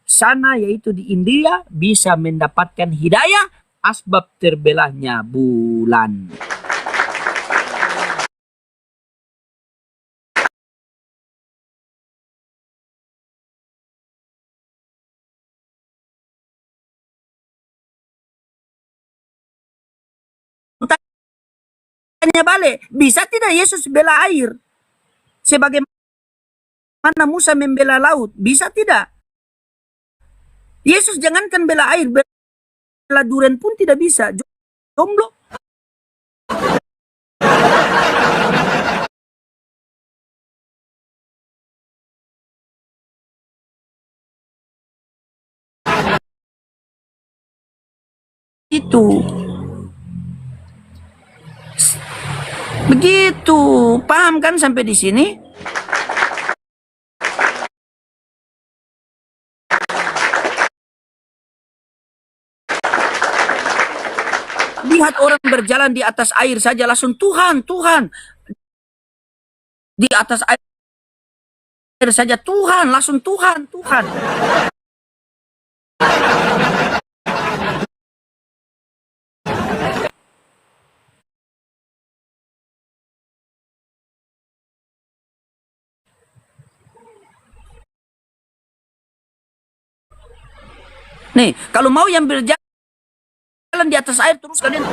sana, yaitu di India, bisa mendapatkan hidayah asbab terbelahnya bulan. Tanya balik, bisa tidak Yesus bela air? Sebagaimana Musa membela laut, bisa tidak? Yesus jangankan bela air, bela durian pun tidak bisa. Jomblo. Begitu. Begitu. Paham kan sampai di sini? Lihat orang berjalan di atas air saja langsung Tuhan, Tuhan. Di atas air saja Tuhan, langsung Tuhan, Tuhan. Nih, kalau mau yang berjalan di atas air terus kalian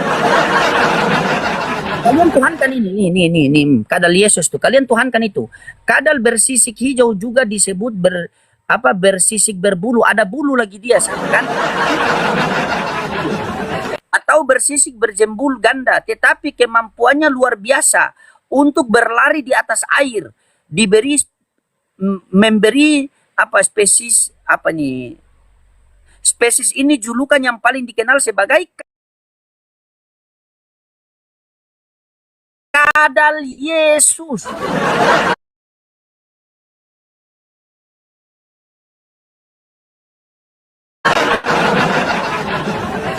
tuhankan ini kadal Yesus tuh, kalian tuhankan itu. Kadal bersisik hijau juga disebut bersisik berbulu, ada bulu lagi dia kan, atau bersisik berjembul ganda, tetapi kemampuannya luar biasa untuk berlari di atas air, memberi spesies ini julukan yang paling dikenal sebagai kadal Yesus.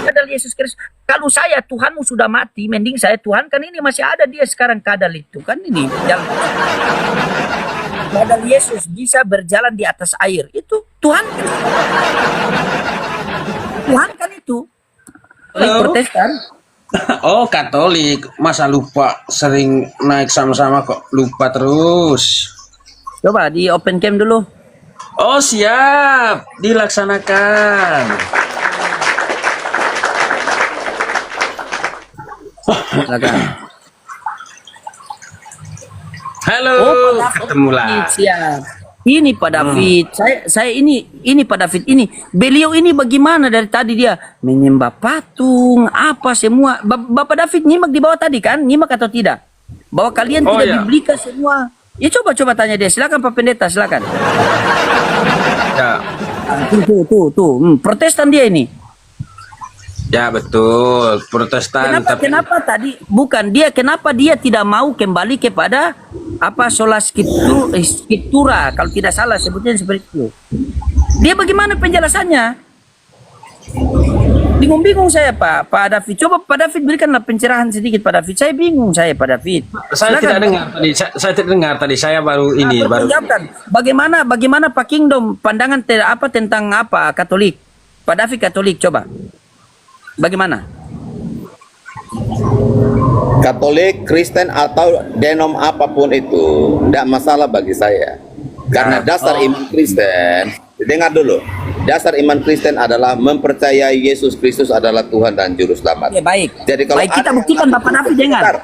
Kadal Yesus Kristus. Kalau saya Tuhanmu sudah mati, mending saya Tuhan kan ini masih ada dia sekarang kadal itu kan ini. Kadal Yesus bisa berjalan di atas air. Itu Tuhan kan. Tuhan kan itu. Protestan.
Oh, Katolik. Masa lupa, sering naik sama-sama kok lupa terus.
Coba di open cam dulu.
Oh, siap. Dilaksanakan.
Silakan.
Halo, ketemu lah.
Siap. Ini Pak David, saya ini Pak David ini, beliau ini bagaimana dari tadi dia menyembah patung apa semua. Bapak David nyimak di bawah tadi kan, nyimak atau tidak? Bahwa kalian tidak
ya.
biblika semua. Ya coba tanya dia, silakan Pak Pendeta, silakan.
Ya.
Tuh, Protestan dia ini.
Ya betul, Protestan.
Kenapa dia tidak mau kembali kepada sola scriptura, kalau tidak salah sebutnya seperti itu. Dia bagaimana penjelasannya? Bingung saya Pak David. Coba Pak David berikanlah pencerahan sedikit Pak David. Saya bingung Pak David.
Saya tidak dengar tadi. Saya baru ini baru.
Bagaimana Pak Kingdom pandangan tentang Katolik? Pak David Katolik coba. Bagaimana?
Katolik, Kristen atau denom apapun itu tidak masalah bagi saya. Karena dasar iman Kristen, dengar dulu. Dasar iman Kristen adalah mempercayai Yesus Kristus adalah Tuhan dan juru selamat.
Ya, baik.
Jadi kalau
baik, kita buktikan Bapak David dengar.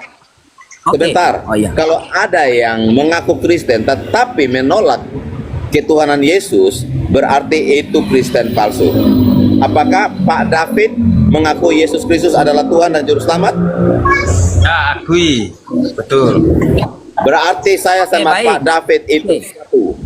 Sebentar.
Oh, iya.
Kalau ada yang mengaku Kristen tetapi menolak ketuhanan Yesus, berarti itu Kristen palsu. Apakah Pak David mengaku Yesus Kristus adalah Tuhan dan juru selamat?
Ya, akui. Betul.
Berarti saya sama
baik.
Pak David itu satu.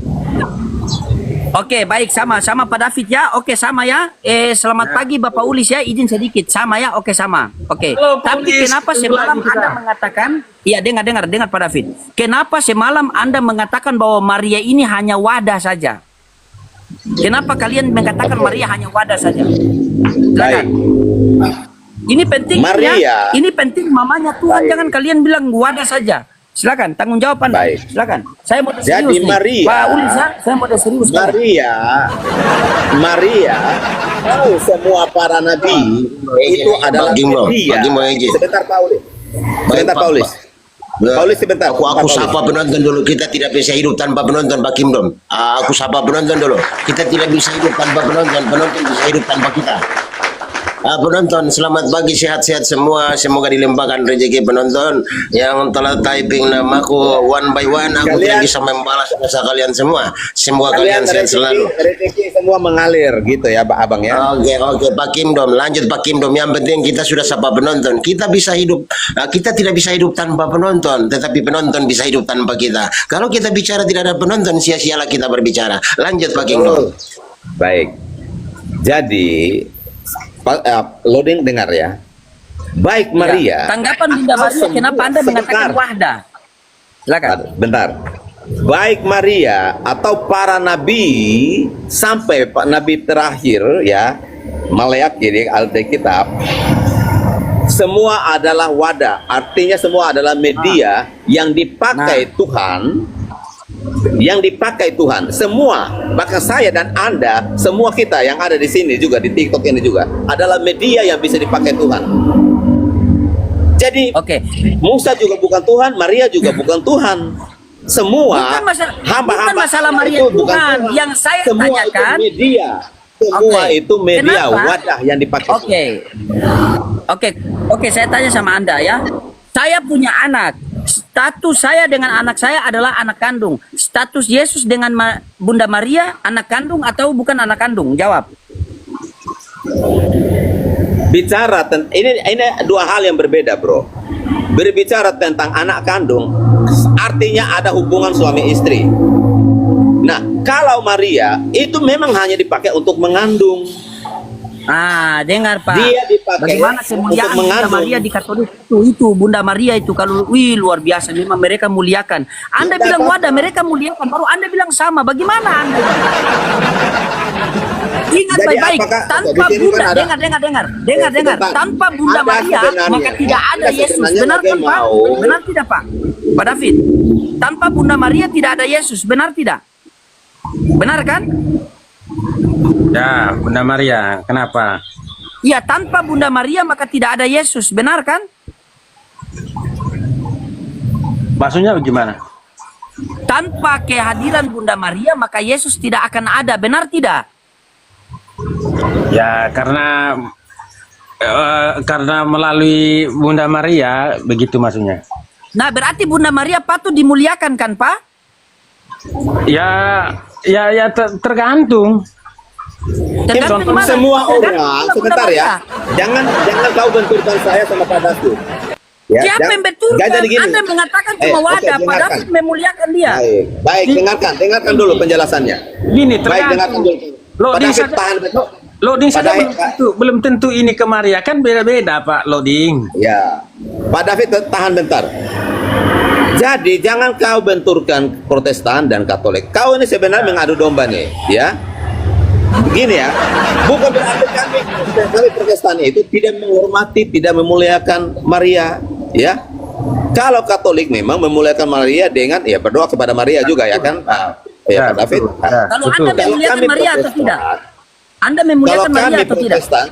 Oke, baik, sama Pak David ya. Oke, sama ya. Selamat pagi Bapak Ulis ya. Izin sedikit, sama ya. Oke, sama. Oke.
Halo, Pak
Tapi
Ulis.
kenapa semalam Anda mengatakan? Iya, dengar Pak David. Kenapa semalam Anda mengatakan bahwa Maria ini hanya wadah saja? Kenapa kalian mengatakan Maria hanya wadah saja?
Baik.
Ini penting
Maria.
ya. Ini penting mamanya Tuhan. Jangan kalian bilang wadah saja. Silakan tanggung jawab Anda.
Baik.
Silakan. Saya mau serius
Jadi
nih.
Maria.
Pak Ulis, saya mau serius.
Maria tahu semua para nabi itu adalah dia. Sebentar Paulis. Sebentar.
Aku sapa penonton dulu. Kita tidak bisa hidup tanpa penonton, Pak Kimdom. Aku sapa penonton dulu. Kita tidak bisa hidup tanpa penonton. Penonton bisa hidup tanpa kita. Penonton, selamat pagi, sehat-sehat semua. Semoga dilimpahkan rezeki penonton yang telah typing namaku one by one. Aku tidak bisa membalas jasa kalian semua. Semoga kalian sehat selalu.
Rezeki semua mengalir gitu ya, Pak Abang ya.
Oke, Pak Kimdom. Lanjut Pak Kimdom. Yang penting kita sudah sapa penonton. Kita bisa hidup. Kita tidak bisa hidup tanpa penonton, tetapi penonton bisa hidup tanpa kita. Kalau kita bicara tidak ada penonton, sia-sialah kita berbicara. Lanjut Pak Kimdom.
Baik. Jadi Loading dengar ya. Baik Maria.
Tanggapan Bunda Maria, kenapa Anda mengatakan wahda? Silakan.
Bentar. Baik Maria atau para nabi sampai Pak Nabi terakhir ya, Maleak ini Alkitab, semua adalah wadah, artinya semua adalah media yang dipakai Tuhan, yang dipakai Tuhan. Semua, bahkan saya dan Anda, semua kita yang ada di sini juga di TikTok ini juga adalah media yang bisa dipakai Tuhan. Jadi,
Oke.
Musa juga bukan Tuhan, Maria juga bukan Tuhan. Semua
bukan masalah Maria
itu bukan
Tuhan.
Tuhan.
Yang saya
Semua
tanyakan,
itu media. Semua
Oke.
itu media,
Kenapa?
wadah yang dipakai.
Oke, saya tanya sama Anda ya. Saya punya anak. Status saya dengan anak saya adalah anak kandung. Status Yesus dengan Bunda Maria anak kandung atau bukan anak kandung? Jawab.
Bicara tentang ini dua hal yang berbeda, bro. Berbicara tentang anak kandung, artinya ada hubungan suami istri. Nah, kalau Maria itu memang hanya dipakai untuk mengandung.
Dengar Pak.
Dia dipakai
Bagaimana
untuk
kemuliaan Bunda
mengandung.
Maria di Katolik itu Bunda Maria itu kalau luar biasa memang mereka muliakan. Anda
Tidak
bilang
apa-apa.
wadah mereka muliakan, baru Anda bilang sama. Bagaimana Anda? Ingat
Jadi
baik-baik,
apakah-
tanpa
di sini
Bunda,
kan ada-
dengar,
sebentar.
tanpa Bunda
Anda
Maria
sebenarnya-
maka tidak ada
Anda
Yesus.
sebenarnya
Benar kan Pak?
mau-
Benar tidak Pak? Pak David, tanpa Bunda Maria tidak ada Yesus. Benar tidak? Benar kan?
Ya, Bunda Maria, kenapa?
Ya, tanpa Bunda Maria maka tidak ada Yesus. Benar kan?
Maksudnya bagaimana?
Tanpa kehadiran Bunda Maria maka Yesus tidak akan ada. Benar tidak?
Ya, karena melalui Bunda Maria begitu maksudnya.
Nah, berarti Bunda Maria patut dimuliakan kan, Pak?
Ya, tergantung.
Tergantung di mana?
Semua
Tergantung
orang,
Bunda
sebentar
Maria.
ya. Jangan kau benturkan saya sama Pak David. Ya,
Siapa yang betul?
jadi gini.
Anda mengatakan
Oke,
cuma wadah, Pak
dengarkan.
David memuliakan dia.
Baik, dengarkan dulu penjelasannya.
Gini,
Baik, dengarkan
tergantung.
dulu.
Loading
Pak David
saja-
tahan betul.
Loading
Pak
saja
David,
belum tentu ini ke Maria, kan beda-beda Pak loading.
Ya, Pak David tahan bentar. Jadi jangan kau benturkan Protestan dan Katolik. Kau ini sebenarnya mengadu domba nih, ya. Gini ya, bukan berarti kami Protestan itu tidak menghormati, tidak memuliakan Maria, ya. Kalau Katolik memang memuliakan Maria dengan ya berdoa kepada Maria juga ya kan, ya Pak David.
betul. Ya,
Kalau
betul.
Anda memuliakan
kami
Maria atau
Protestan,
tidak? Anda
Kalau
memuliakan Maria
kami
atau tidak?
Protestan,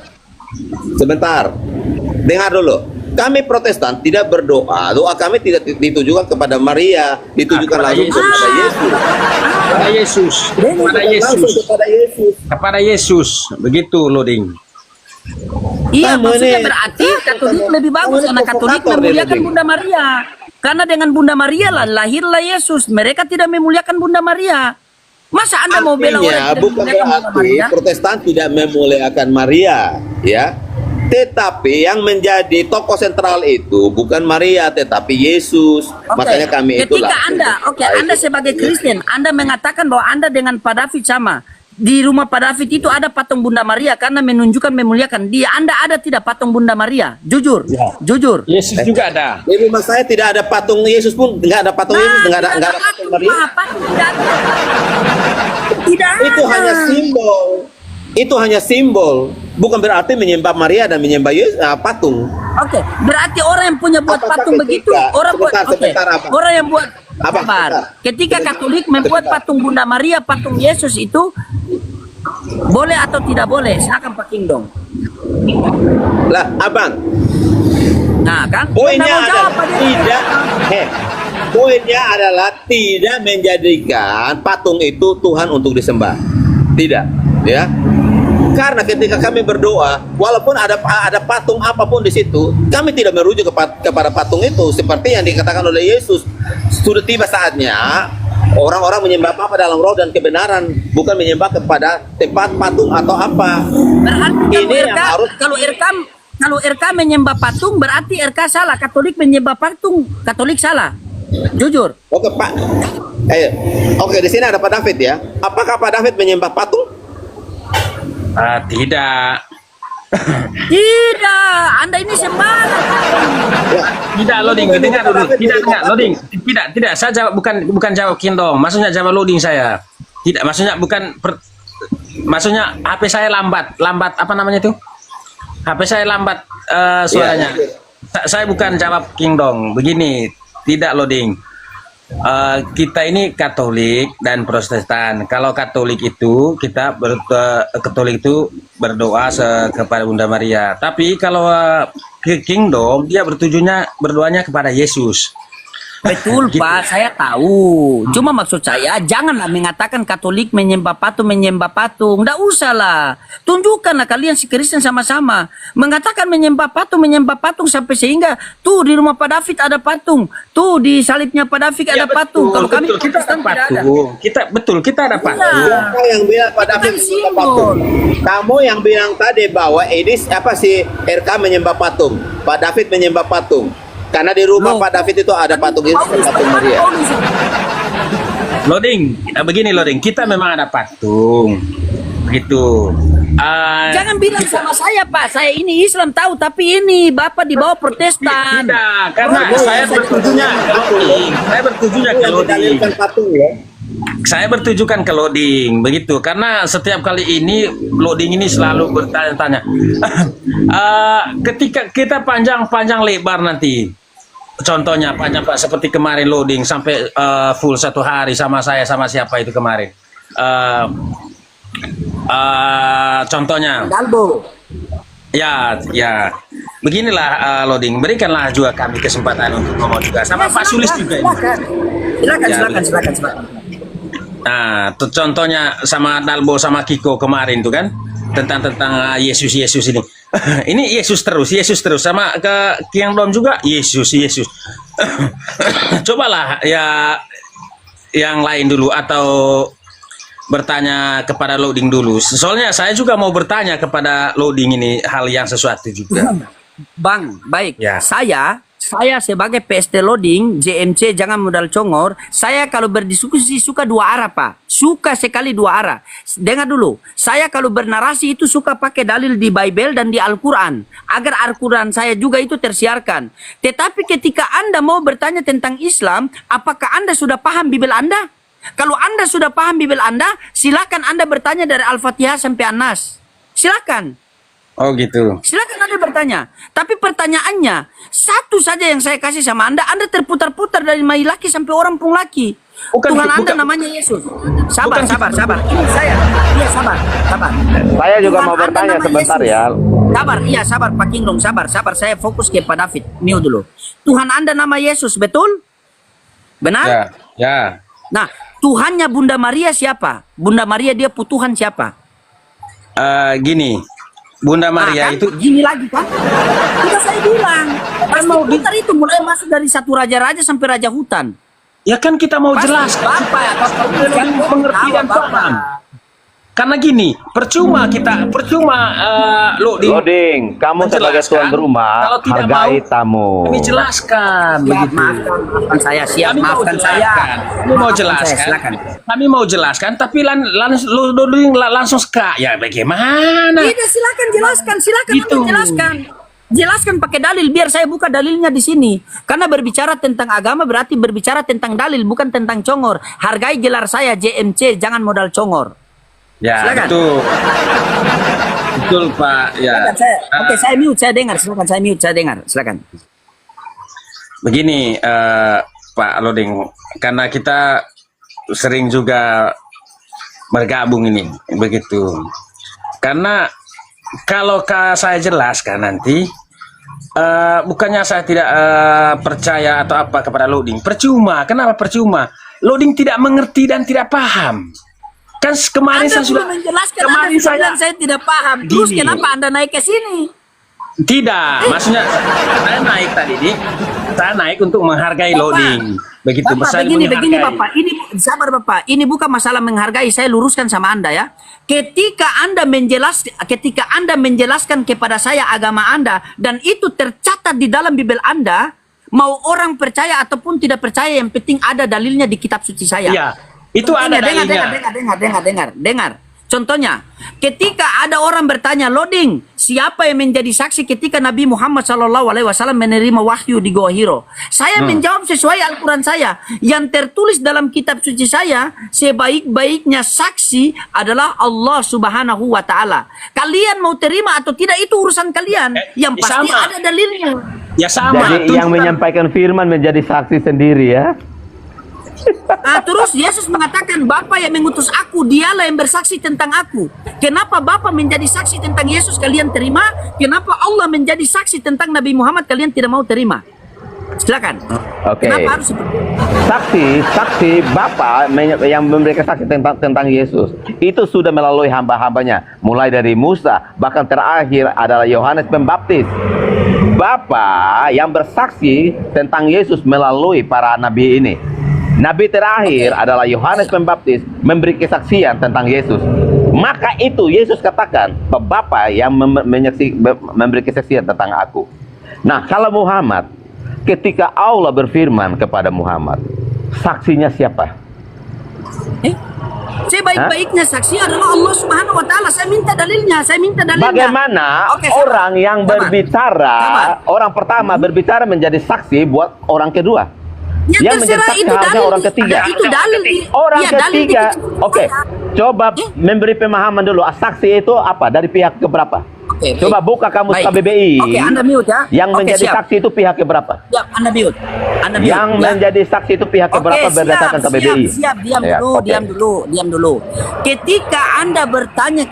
sebentar, dengar dulu. Kami Protestan tidak berdoa, doa kami tidak ditujukan kepada Maria, ditujukan
Kepada
langsung
Yesus.
kepada Yesus.
Kepada Yesus, kepada
Langsung
Yesus,
kepada Yesus.
kepada Yesus, begitu loading.
Iya,
Kamu
maksudnya
ini-
berarti Katolik
kamu-
lebih bagus
kamu ini
karena Katolik
provokator
memuliakan
deh,
Bunda Maria. Karena dengan Bunda Maria lah lahirlah Yesus. Mereka tidak memuliakan Bunda Maria. Masa Anda mau bela orang yang
Artinya
tidak
bukan
memuliakan Bunda
berarti
Maria?
Protestan tidak memuliakan Maria, ya. Tetapi yang menjadi tokoh sentral itu bukan Maria, tetapi Yesus.
Oke.
Makanya kami itu
Ketika
langsung
Anda,
berdoa
Anda
itu.
sebagai Kristen, Anda mengatakan bahwa Anda dengan Pak David sama. Di rumah Pak David itu ada patung Bunda Maria karena menunjukkan memuliakan dia. Anda ada tidak patung Bunda Maria? Jujur,
Ya.
jujur.
Yesus juga ada.
Di rumah saya tidak ada patung Yesus pun, nggak ada patung Yesus, nggak ada patung Maria.
Patung tidak ada. Tidak ada.
Itu hanya simbol. Itu hanya simbol. Bukan berarti menyembah Maria dan menyembah Yesus, patung.
Oke, berarti orang yang punya buat
Apakah
patung begitu,
ketika-
orang buat,
sebentar,
oke,
Abang.
orang yang buat,
Abang,
sabar.
sebentar.
Ketika Katolik membuat
Sebentar.
patung Bunda Maria, patung Yesus itu boleh atau tidak boleh? Silakan Pak Kingdom.
Lah, abang,
Nah, kan?
poinnya
Anda mau jawab,
adalah
Pak, dia.
tidak. Poinnya adalah tidak menjadikan patung itu Tuhan untuk disembah. Tidak, ya. Karena ketika kami berdoa, walaupun ada patung apapun di situ, kami tidak merujuk kepada patung itu. Seperti yang dikatakan oleh Yesus, sudah tiba saatnya orang-orang menyembah apa dalam roh dan kebenaran, bukan menyembah kepada tempat patung atau apa.
Berarti
Ini yang harus-
kalau RK menyembah patung berarti RK salah, Katolik menyembah patung, Katolik salah. Jujur.
Oke Pak, oke di sini ada Pak David ya. Apakah Pak David menyembah patung?
Tidak.
Tidak, Anda ini sembarang.
Tidak loading, dengar dulu. Tidak dengar loading. Tidak. Saya jawab bukan jawab Kingdom. Maksudnya jawab loading saya. Tidak, maksudnya maksudnya HP saya lambat apa namanya itu? HP saya lambat suaranya. Saya bukan jawab Kingdom. Begini, tidak loading. Kita ini Katolik dan Protestan. Kalau Katolik itu Katolik itu berdoa kepada Bunda Maria. Tapi kalau ke Kingdom dia berdoanya kepada Yesus.
Betul Pak, saya tahu. Cuma maksud saya janganlah mengatakan Katolik menyembah patung. Nggak usah lah. Tunjukkanlah kalian si Kristen sama-sama. Mengatakan menyembah patung sampai sehingga tuh di rumah Pak David ada patung. Tuh di salibnya Pak David ada patung. Kalau kami
kita ada
Kristen tidak ada.
patung. Kita ada patung.
Siapa yang bilang pada
Itu kan simbol.
Kamu yang bilang tadi bahwa Edis RK menyembah patung, Pak David menyembah patung. Karena di rumah
Loh.
Pak David itu ada patung Yesus dan patung Maria.
Loading, begini loading. Kita memang ada patung, gitu.
Jangan bilang sama saya Pak, saya ini Islam tahu, tapi ini Bapak di bawah Protestan.
Tidak, karena saya bertujunya ke loading. Saya bertujunya ke loading.
Dalilkan patung ya.
Saya bertujukan ke loading, begitu. Karena setiap kali ini loading ini selalu bertanya-tanya. Ketika kita panjang lebar nanti, contohnya panjang Pak, seperti kemarin loading sampai full 1 hari sama saya sama siapa itu kemarin. Contohnya.
Dalbo.
Ya. Beginilah loading. Berikanlah juga kami kesempatan untuk ngomong juga sama Pak Sulis juga ini.
Silakan.
Nah, contohnya sama Dalbo sama Kiko kemarin tuh kan tentang Yesus ini. Ini Yesus terus sama ke Kingdom juga Yesus. Cobalah ya yang lain dulu atau bertanya kepada loading dulu. Soalnya saya juga mau bertanya kepada loading ini hal yang sesuatu juga.
Bang, baik.
Ya.
Saya sebagai PST Loading, JMC jangan modal congor. Saya kalau berdiskusi suka 2 arah Pak. Suka sekali 2 arah. Dengar dulu. Saya kalau bernarasi itu suka pakai dalil di Bible dan di Al-Quran. Agar Al-Quran saya juga itu tersiarkan. Tetapi ketika Anda mau bertanya tentang Islam, apakah Anda sudah paham Bible Anda? Kalau Anda sudah paham Bible Anda, silakan Anda bertanya dari Al-Fatihah sampai An-Nas. Silakan.
Oh gitu.
Silakan Anda bertanya. Tapi pertanyaannya, satu saja yang saya kasih sama Anda terputar-putar dari mai laki sampai orang pun laki. Tuhan Anda namanya Yesus. Sabar. Ini saya. Iya, sabar.
Saya juga
Tuhan
mau
Anda
bertanya
nama
sebentar
Yesus.
ya.
Sabar Pak Kingdom, sabar. Saya fokus ke Pak David. Mute dulu. Tuhan Anda nama Yesus, betul? Benar?
Ya.
Nah, Tuhannya Bunda Maria siapa? Bunda Maria dia putuhan siapa?
Gini. Bunda Maria
kan?
itu
Gini lagi kan? Sudah saya bilang. Pasti putar itu mulai masuk dari satu raja-raja sampai raja hutan.
ya kan kita mau
Pasti
jelas
Bapak ya,
mengerti dan paham. Karena gini, percuma
Loading, kamu sebagai tuan rumah
kalau tidak
hargai
mau,
tamu.
kami jelaskan
Siap,
begitu.
maafkan saya, siap,
Kami mau
maafkan saya.
jelaskan.
Silakan.
Kami mau jelaskan, tapi langsung seka. Ya bagaimana?
Tidak, silakan jelaskan,
Gitu.
Anda jelaskan. Jelaskan pakai dalil, biar saya buka dalilnya di sini. Karena berbicara tentang agama berarti berbicara tentang dalil, bukan tentang congor. Hargai gelar saya JMC, jangan modal congor.
Ya,
Silakan.
betul Pak. Ya.
Oke, saya mute, saya dengar. Silakan.
Begini, Pak Loading, karena kita sering juga bergabung ini, begitu. Karena kalau saya jelaskan nanti, bukannya saya tidak percaya atau apa kepada Loading. Percuma. Kenapa percuma? Loading tidak mengerti dan tidak paham. Kan kemarin
Anda
saya sudah
menjelaskan,
kemarin
Anda bilang saya tidak paham. Terus
Gini.
kenapa Anda naik ke sini?
Tidak, maksudnya saya naik tadi ini, saya naik untuk menghargai Loading. Begitu,
Bapak,
saya
begini
menghargai.
Bapak. Ini sabar Bapak. Ini bukan masalah menghargai. Saya luruskan sama Anda ya. Ketika Anda menjelaskan kepada saya agama Anda dan itu tercatat di dalam Bible Anda, mau orang percaya ataupun tidak percaya, yang penting ada dalilnya di kitab suci saya.
Iya, itu ada dalilnya.
Dengar. Contohnya, ketika ada orang bertanya, loading, siapa yang menjadi saksi ketika Nabi Muhammad SAW menerima wahyu di Goa Hiro? Saya menjawab sesuai Al-Quran saya. Yang tertulis dalam kitab suci saya, sebaik-baiknya saksi adalah Allah Subhanahu wa Ta'ala. Kalian mau terima atau tidak itu urusan kalian. Yang pasti
sama.
ada dalilnya.
Ya sama.
Jadi yang menyampaikan firman menjadi saksi sendiri ya.
Terus Yesus mengatakan, Bapa yang mengutus aku, dialah yang bersaksi tentang aku. Kenapa Bapa menjadi saksi tentang Yesus kalian terima? Kenapa Allah menjadi saksi tentang Nabi Muhammad kalian tidak mau terima? Silakan.
Oke.
Kenapa harus seperti itu?
Saksi Bapa yang memberikan saksi tentang Yesus itu sudah melalui hamba-hambanya, mulai dari Musa, bahkan terakhir adalah Yohanes Pembaptis. Bapa yang bersaksi tentang Yesus melalui para nabi ini. Nabi terakhir adalah Yohanes Pembaptis memberi kesaksian tentang Yesus. Maka itu Yesus katakan, Bapa yang memberi kesaksian tentang aku. Nah, kalau Muhammad, ketika Allah berfirman kepada Muhammad, saksinya siapa?
Sebaik-baiknya saksi adalah Allah Subhanahu wa Ta'ala. Saya minta dalilnya.
Bagaimana orang yang berbicara, orang pertama berbicara menjadi saksi buat orang kedua? Yang menjadi saksi harusnya orang ketiga.
Itu dalil.
Orang
Ya, dalil
ketiga.
itu.
Oke. Coba memberi pemahaman dulu. Saksi itu apa? Dari pihak keberapa?
Oke,
Coba buka kamus
baik.
KBBI.
Oke, Anda mute ya.
Yang
Oke,
menjadi
siap.
saksi itu pihak keberapa?
Ya, Anda mute.
Yang
ya.
menjadi saksi itu pihak keberapa berdasarkan KBBI?
Siap. Diam
Ya,
dulu,
oke.
diam dulu. Ketika Anda bertanya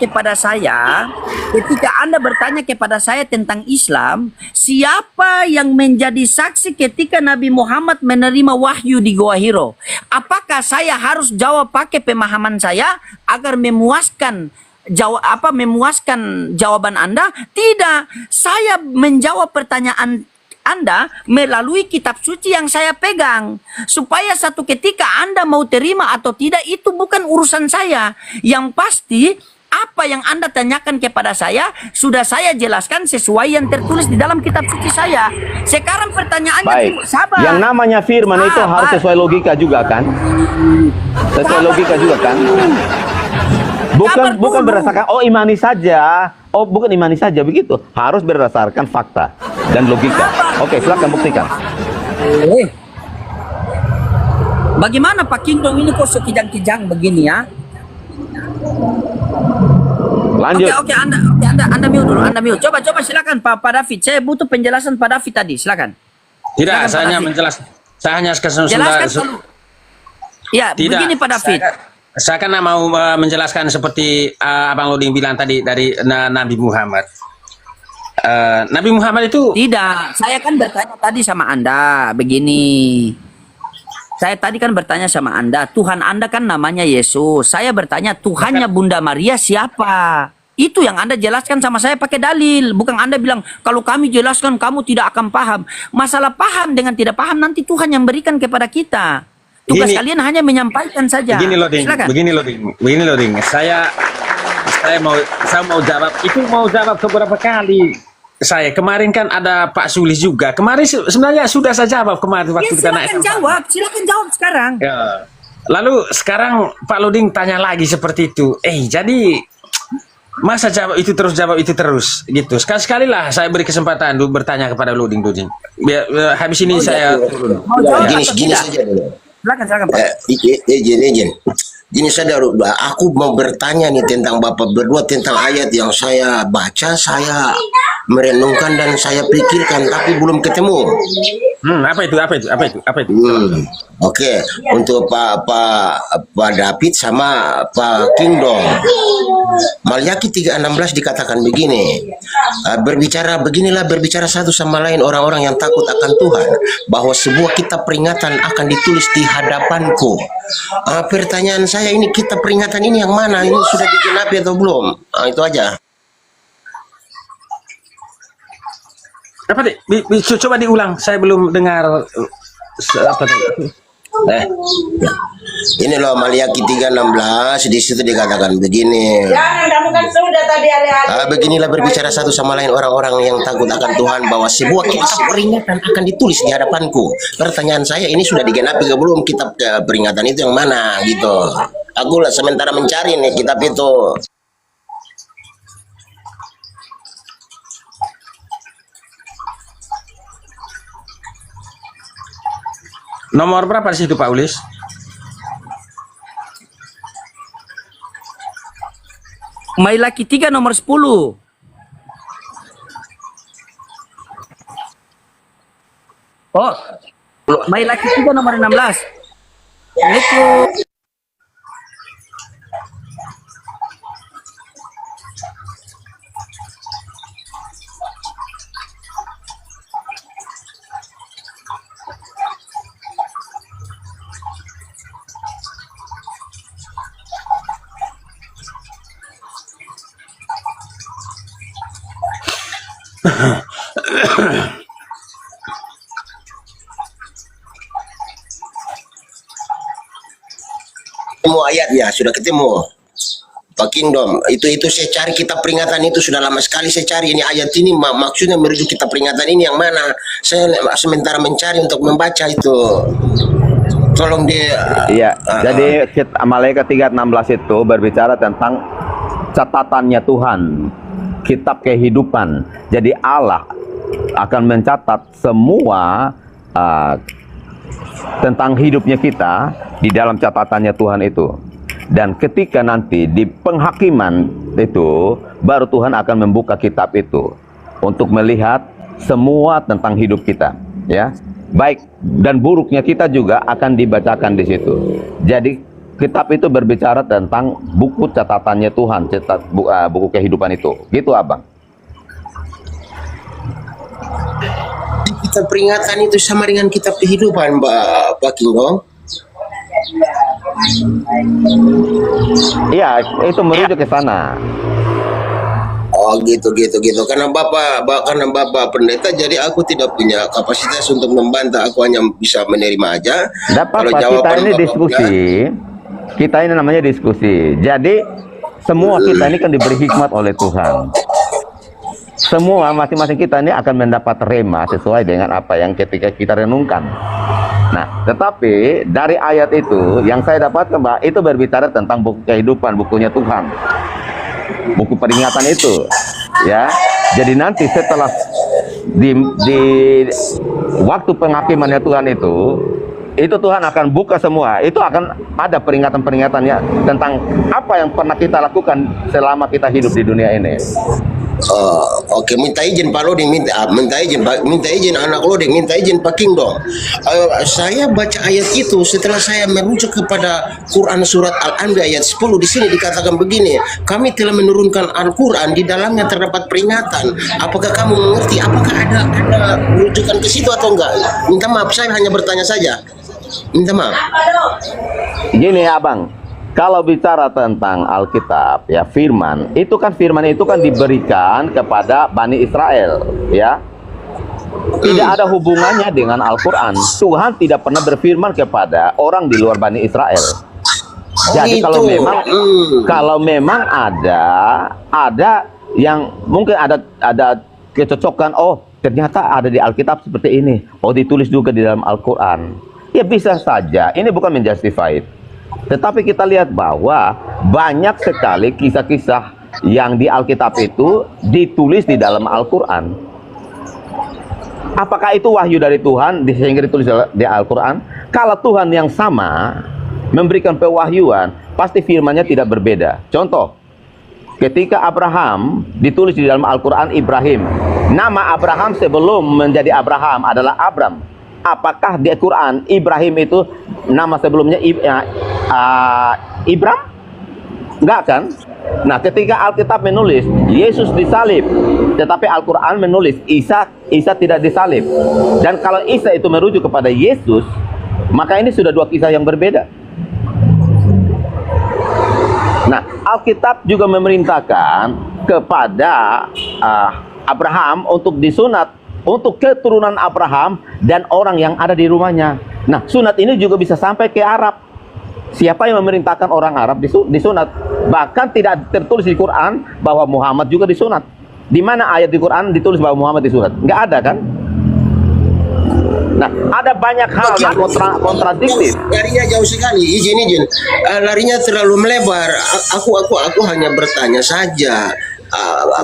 kepada saya tentang Islam, siapa yang menjadi saksi ketika Nabi Muhammad menerima wahyu di Goa Hiro? Apakah saya harus jawab pakai pemahaman saya agar memuaskan jawaban Anda? Tidak. Saya menjawab pertanyaan Anda melalui kitab suci yang saya pegang. Supaya satu ketika Anda mau terima atau tidak, itu bukan urusan saya. Yang pasti, apa yang Anda tanyakan kepada saya, sudah saya jelaskan sesuai yang tertulis di dalam kitab suci saya. Sekarang pertanyaannya,
Baik.
sabar.
Yang namanya firman itu
Sabar.
harus sesuai logika juga kan? Sesuai logika juga kan? Bukan berdasarkan imani saja. Bukan imani saja begitu. Harus berdasarkan fakta dan logika. Oke, silakan buktikan.
Bagaimana Pak Kingdom ini kok sekijang-kijang begini ya?
Lanjut.
Oke, Anda mute dulu, Anda mute. Coba silakan Pak David. Saya butuh penjelasan Pak David tadi, silakan.
Tidak,
Silakan,
saya
Pak
hanya
David.
menjelaskan. Saya hanya
Jelaskan dulu. Ya,
Tidak.
begini Pak David.
Saya kan mau menjelaskan seperti Abang Loding bilang tadi dari Nabi Muhammad. Nabi Muhammad itu
Tidak, saya kan bertanya tadi sama Anda begini. Saya tadi kan bertanya sama Anda, Tuhan Anda kan namanya Yesus. Saya bertanya, Tuhannya Bunda Maria siapa? Itu yang Anda jelaskan sama saya pakai dalil. Bukan Anda bilang, kalau kami jelaskan kamu tidak akan paham. Masalah paham dengan tidak paham nanti Tuhan yang berikan kepada kita. Tugas
Gini.
kalian hanya menyampaikan saja.
begini Loding,
Silakan.
begini Loding. Saya mau jawab. Itu mau jawab beberapa kali. Saya kemarin kan ada Pak Sulis juga. Kemarin sebenarnya sudah saya jawab kemarin waktu kita naik.
Silakan jawab sekarang.
Ya. Lalu sekarang Pak Loding tanya lagi seperti itu. Jadi masa jawab itu terus gitu. Sekali-sekali lah saya beri kesempatan dulu bertanya kepada Loding. Biar habis ini saya
Mau jawab
Gini,
atau
gini
tidak?
saja dulu.
Silakan Pak.
Izin. Gini saja, aku mau bertanya nih tentang Bapak berdua tentang ayat yang saya baca, saya merenungkan dan saya pikirkan tapi belum ketemu.
apa itu?
Oke, untuk Pak David sama Pak Kingdom. Malyaki 3:16 dikatakan begini. Berbicara satu sama lain orang-orang yang takut akan Tuhan, bahwa sebuah kitab peringatan akan ditulis di hadapanku. Pertanyaan saya, ini kitab peringatan ini yang mana? Ini sudah digenapi atau belum? Itu aja.
Apa nih? Coba diulang. Saya belum dengar apa tadi.
Ya. Ini loh Malyaki 3:16, di situ dikatakan begini. Beginilah berbicara satu sama lain orang-orang yang takut akan Tuhan, bahwa sebuah kitab peringatan akan ditulis di hadapanku. Pertanyaan saya, ini sudah digenapi ke belum kitab peringatan itu yang mana gitu? Aku lah sementara mencari nih kitab itu.
Nomor berapa di situ Pak Ulis?
Mailaki 3 nomor 10. Oh, Mailaki 3 nomor 16. Itu
Ketemu ayatnya, sudah ketemu. Pak Kingdom, itu saya cari kitab peringatan itu sudah lama sekali saya cari ini ayat ini maksudnya merujuk kitab peringatan ini yang mana? Saya sementara mencari untuk membaca itu. Tolong dia.
Iya, jadi Malaikat 3:16 itu berbicara tentang catatannya Tuhan, kitab kehidupan. Jadi Allah akan mencatat semua tentang hidupnya kita di dalam catatannya Tuhan itu. Dan ketika nanti di penghakiman itu, baru Tuhan akan membuka kitab itu untuk melihat semua tentang hidup kita, ya. Baik dan buruknya kita juga akan dibacakan di situ. Jadi kitab itu berbicara tentang buku catatannya Tuhan, buku kehidupan itu. Gitu, Abang.
Kitab peringatan itu sama dengan kitab kehidupan, Pak Kingdom.
Iya, itu merujuk ke sana.
Oh gitu. Karena bapak pendeta, jadi aku tidak punya kapasitas untuk membantah. Aku hanya bisa menerima aja.
Dapat
Kalau
Pak, kita
jawaban
ini
Bapak
diskusi. Kita ini namanya diskusi. Jadi semua kita ini kan diberi hikmat oleh Tuhan. Semua masing-masing kita ini akan mendapat rema sesuai dengan apa yang ketika kita renungkan. Nah, tetapi dari ayat itu yang saya dapatkan, Mbak, itu berbicara tentang buku kehidupan, bukunya Tuhan, buku peringatan itu, ya. Jadi nanti setelah di waktu penghakimannya Tuhan itu Tuhan akan buka semua. Itu akan ada peringatan-peringatannya tentang apa yang pernah kita lakukan selama kita hidup di dunia ini.
Oke, minta izin Pak Loding, minta izin anak Loding, minta izin Pak Kingdom. Saya baca ayat itu setelah saya merujuk kepada Quran surat Al-Anbiya ayat 10. Di sini dikatakan begini, kami telah menurunkan Al-Quran, di dalamnya terdapat peringatan. Apakah kamu mengerti? Apakah ada rujukan ke situ atau enggak? Minta maaf, saya hanya bertanya saja. Minta maaf.
Gini, Abang. Kalau bicara tentang Alkitab, ya firman itu kan diberikan kepada Bani Israel, ya. Tidak ada hubungannya dengan Al-Quran. Tuhan tidak pernah berfirman kepada orang di luar Bani Israel. Jadi kalau memang ada yang mungkin ada kecocokan, oh ternyata ada di Alkitab seperti ini, oh ditulis juga di dalam Al-Quran. Ya bisa saja, ini bukan menjustify. Tetapi kita lihat bahwa banyak sekali kisah-kisah yang di Alkitab itu ditulis di dalam Al-Quran. Apakah itu wahyu dari Tuhan sehingga ditulis di Al-Quran? Kalau Tuhan yang sama memberikan pewahyuan, pasti firman-Nya tidak berbeda. Contoh, ketika Abraham ditulis di dalam Al-Quran Ibrahim, nama Abraham sebelum menjadi Abraham adalah Abram. Apakah di Quran Ibrahim itu nama sebelumnya Ibram? Enggak kan? Nah, ketika Alkitab menulis Yesus disalib, tetapi Al-Quran menulis Isa tidak disalib. Dan kalau Isa itu merujuk kepada Yesus, maka ini sudah dua kisah yang berbeda. Nah, Alkitab juga memerintahkan kepada Abraham untuk disunat, untuk keturunan Abraham dan orang yang ada di rumahnya. Nah, sunat ini juga bisa sampai ke Arab. Siapa yang memerintahkan orang Arab disunat? Bahkan tidak tertulis di Quran bahwa Muhammad juga disunat. Di mana ayat di Quran ditulis bahwa Muhammad disunat? Nggak ada kan? Nah, ada banyak hal yang kontradiktif.
Larinya jauh sekali. Izin. Larinya terlalu melebar. Aku hanya bertanya saja.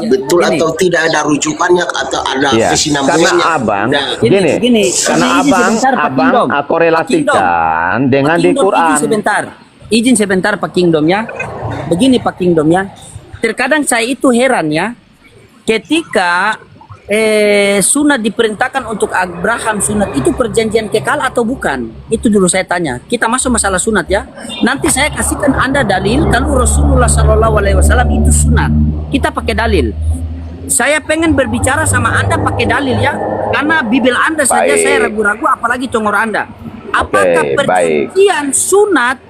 Betul
Gini.
atau tidak ada rujukannya atau ada
Ya,
kesinambungannya?
karena abang
Nah,
Gini,
karena
izin
abang
sebentar, Pak Kingdom.
korelasikan dengan
Pak
di
Kingdom,
Quran.
Izin sebentar Pak Kingdom ya. Begini Pak Kingdom ya. Terkadang saya itu heran ya. Ketika sunat diperintahkan untuk Abraham, sunat itu perjanjian kekal atau bukan? Itu dulu saya tanya. Kita masuk masalah sunat ya. Nanti saya kasihkan Anda dalil kalau Rasulullah SAW itu sunat. Kita pakai dalil. Saya pengen berbicara sama Anda pakai dalil ya. Karena Bibel Anda saja
Baik.
saya ragu-ragu apalagi congor Anda. Apakah
Oke,
perjanjian sunat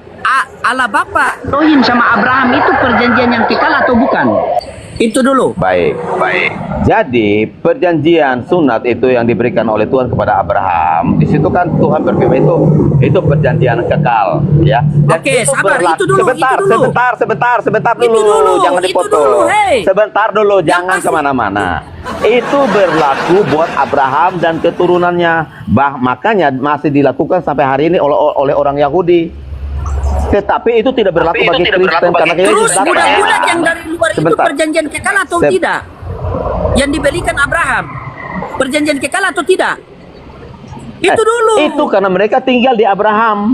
ala Bapak Rohim sama Abraham itu perjanjian yang kekal atau bukan? Itu dulu.
Baik. Jadi perjanjian sunat itu yang diberikan oleh Tuhan kepada Abraham, di situ kan Tuhan berfirman itu perjanjian kekal, ya. Dan
Oke,
itu
sabar,
berlaku-
itu dulu,
Sebentar
itu dulu.
sebentar
Itu
dulu,
dulu,
jangan
itu
dipotong.
dulu, hei.
Sebentar dulu, jangan
pasti-
kemana-mana. Itu berlaku buat Abraham dan keturunannya, makanya masih dilakukan sampai hari ini oleh orang Yahudi. Tetapi itu tidak berlaku bagi Kristen karena
Terus
Yesus datang.
budak-budak yang dari luar itu
Sebentar.
perjanjian kekal atau
Seb-
tidak? Yang diberikan Abraham perjanjian kekal atau tidak? Itu dulu.
Itu karena mereka tinggal di Abraham,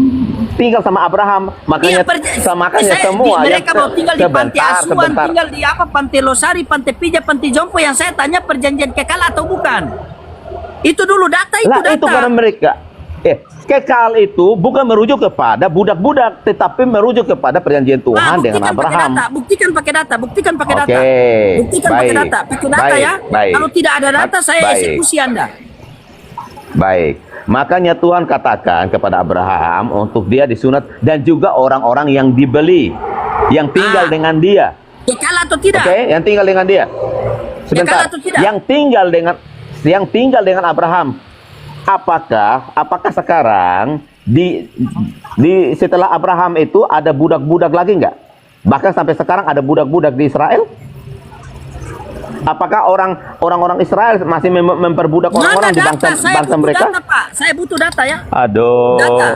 tinggal sama Abraham, makanya makanya semua
mereka mau tinggal di pantai asuhan,
sebentar.
tinggal di apa? Pantai Losari, Pantai Pija, Pantai Jompo. Yang saya tanya perjanjian kekal atau bukan? Itu dulu data itu
Lah
data.
itu karena mereka kekal itu bukan merujuk kepada budak-budak, tetapi merujuk kepada perjanjian Tuhan dengan Abraham.
Buktikan pakai data. Buktikan pakai data.
Oke,
Buktikan pakai
baik,
data. Pakai data
baik,
ya.
baik.
Kalau tidak ada data, saya
Baik.
eksekusi Anda.
Baik, makanya Tuhan katakan kepada Abraham untuk dia disunat dan juga orang-orang yang dibeli, yang tinggal dengan dia.
Kekal atau tidak?
Oke, yang tinggal dengan dia. Sebentar.
atau tidak?
Yang tinggal dengan Abraham. Apakah sekarang di setelah Abraham itu ada budak-budak lagi nggak? Bahkan sampai sekarang ada budak-budak di Israel? Apakah orang-orang Israel masih memperbudak orang-orang di bangsa mereka?
Data, Pak. Saya butuh data ya.
Aduh,
Data.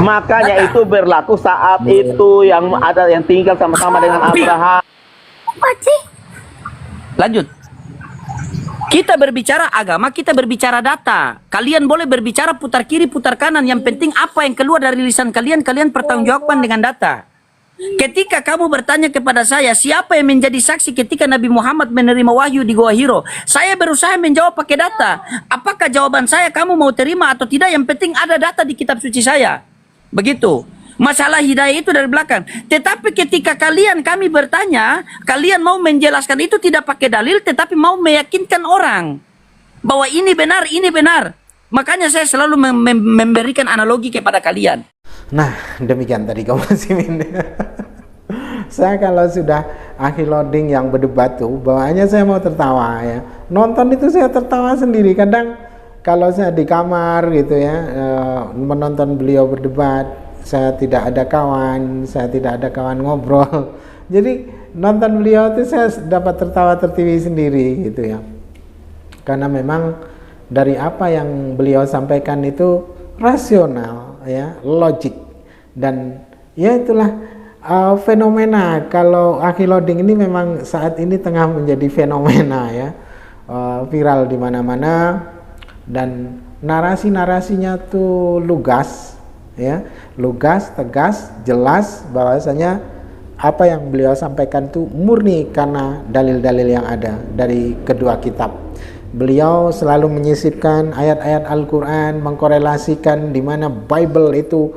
makanya
Data.
itu berlaku saat itu yang ada yang tinggal sama-sama dengan Abraham.
Lanjut. Kita berbicara agama, kita berbicara data. Kalian boleh berbicara putar kiri, putar kanan. Yang penting apa yang keluar dari lisan kalian, kalian pertanggungjawabkan dengan data. Ketika kamu bertanya kepada saya, siapa yang menjadi saksi ketika Nabi Muhammad menerima wahyu di Gua Hiro? Saya berusaha menjawab pakai data. Apakah jawaban saya kamu mau terima atau tidak? Yang penting ada data di kitab suci saya. Begitu. Masalah hidayah itu dari belakang. Tetapi ketika kami bertanya, kalian mau menjelaskan itu tidak pakai dalil, tetapi mau meyakinkan orang bahwa ini benar, ini benar. Makanya saya selalu memberikan analogi kepada kalian.
Nah, demikian tadi kamu Simin. Saya kalau sudah akhir loading yang berdebat tuh, bawaannya saya mau tertawa ya. Nonton itu saya tertawa sendiri. Kadang kalau saya di kamar gitu ya, menonton beliau berdebat, saya tidak ada kawan ngobrol. Jadi nonton beliau itu saya dapat tertawa tertiwi sendiri gitu ya. Karena memang dari apa yang beliau sampaikan itu rasional ya, logik, dan ya itulah fenomena. Kalau akhir loading ini memang saat ini tengah menjadi fenomena ya, viral di mana-mana, dan narasi-narasinya tuh lugas ya, lugas, tegas, jelas bahwasanya apa yang beliau sampaikan tuh murni karena dalil-dalil yang ada dari kedua kitab. Beliau selalu menyisipkan ayat-ayat Al-Quran, mengkorelasikan di mana Bible itu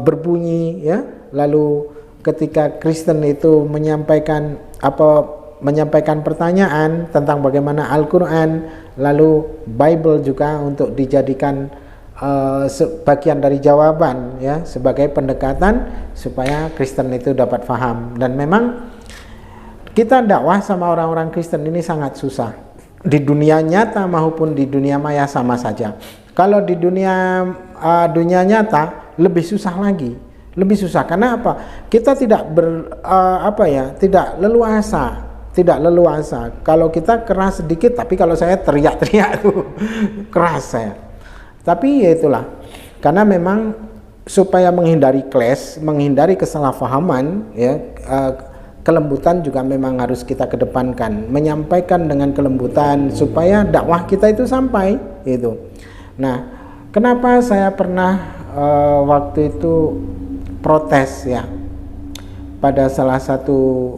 berbunyi ya. Lalu ketika Kristen itu menyampaikan pertanyaan tentang bagaimana Al-Quran, lalu Bible juga untuk dijadikan sebagian dari jawaban ya, sebagai pendekatan supaya Kristen itu dapat paham. Dan memang kita dakwah sama orang-orang Kristen ini sangat susah. Di dunia nyata maupun di dunia maya sama saja. Kalau di dunia nyata lebih susah lagi, lebih susah. Karena apa? Kita tidak tidak leluasa. Kalau kita keras sedikit, tapi kalau saya teriak-teriak tuh keras saya. Tapi ya itulah, karena memang supaya menghindari clash, menghindari kesalahpahaman, ya, kelembutan juga memang harus kita kedepankan, menyampaikan dengan kelembutan supaya dakwah kita itu sampai gitu. Nah, kenapa saya pernah waktu itu protes ya pada salah satu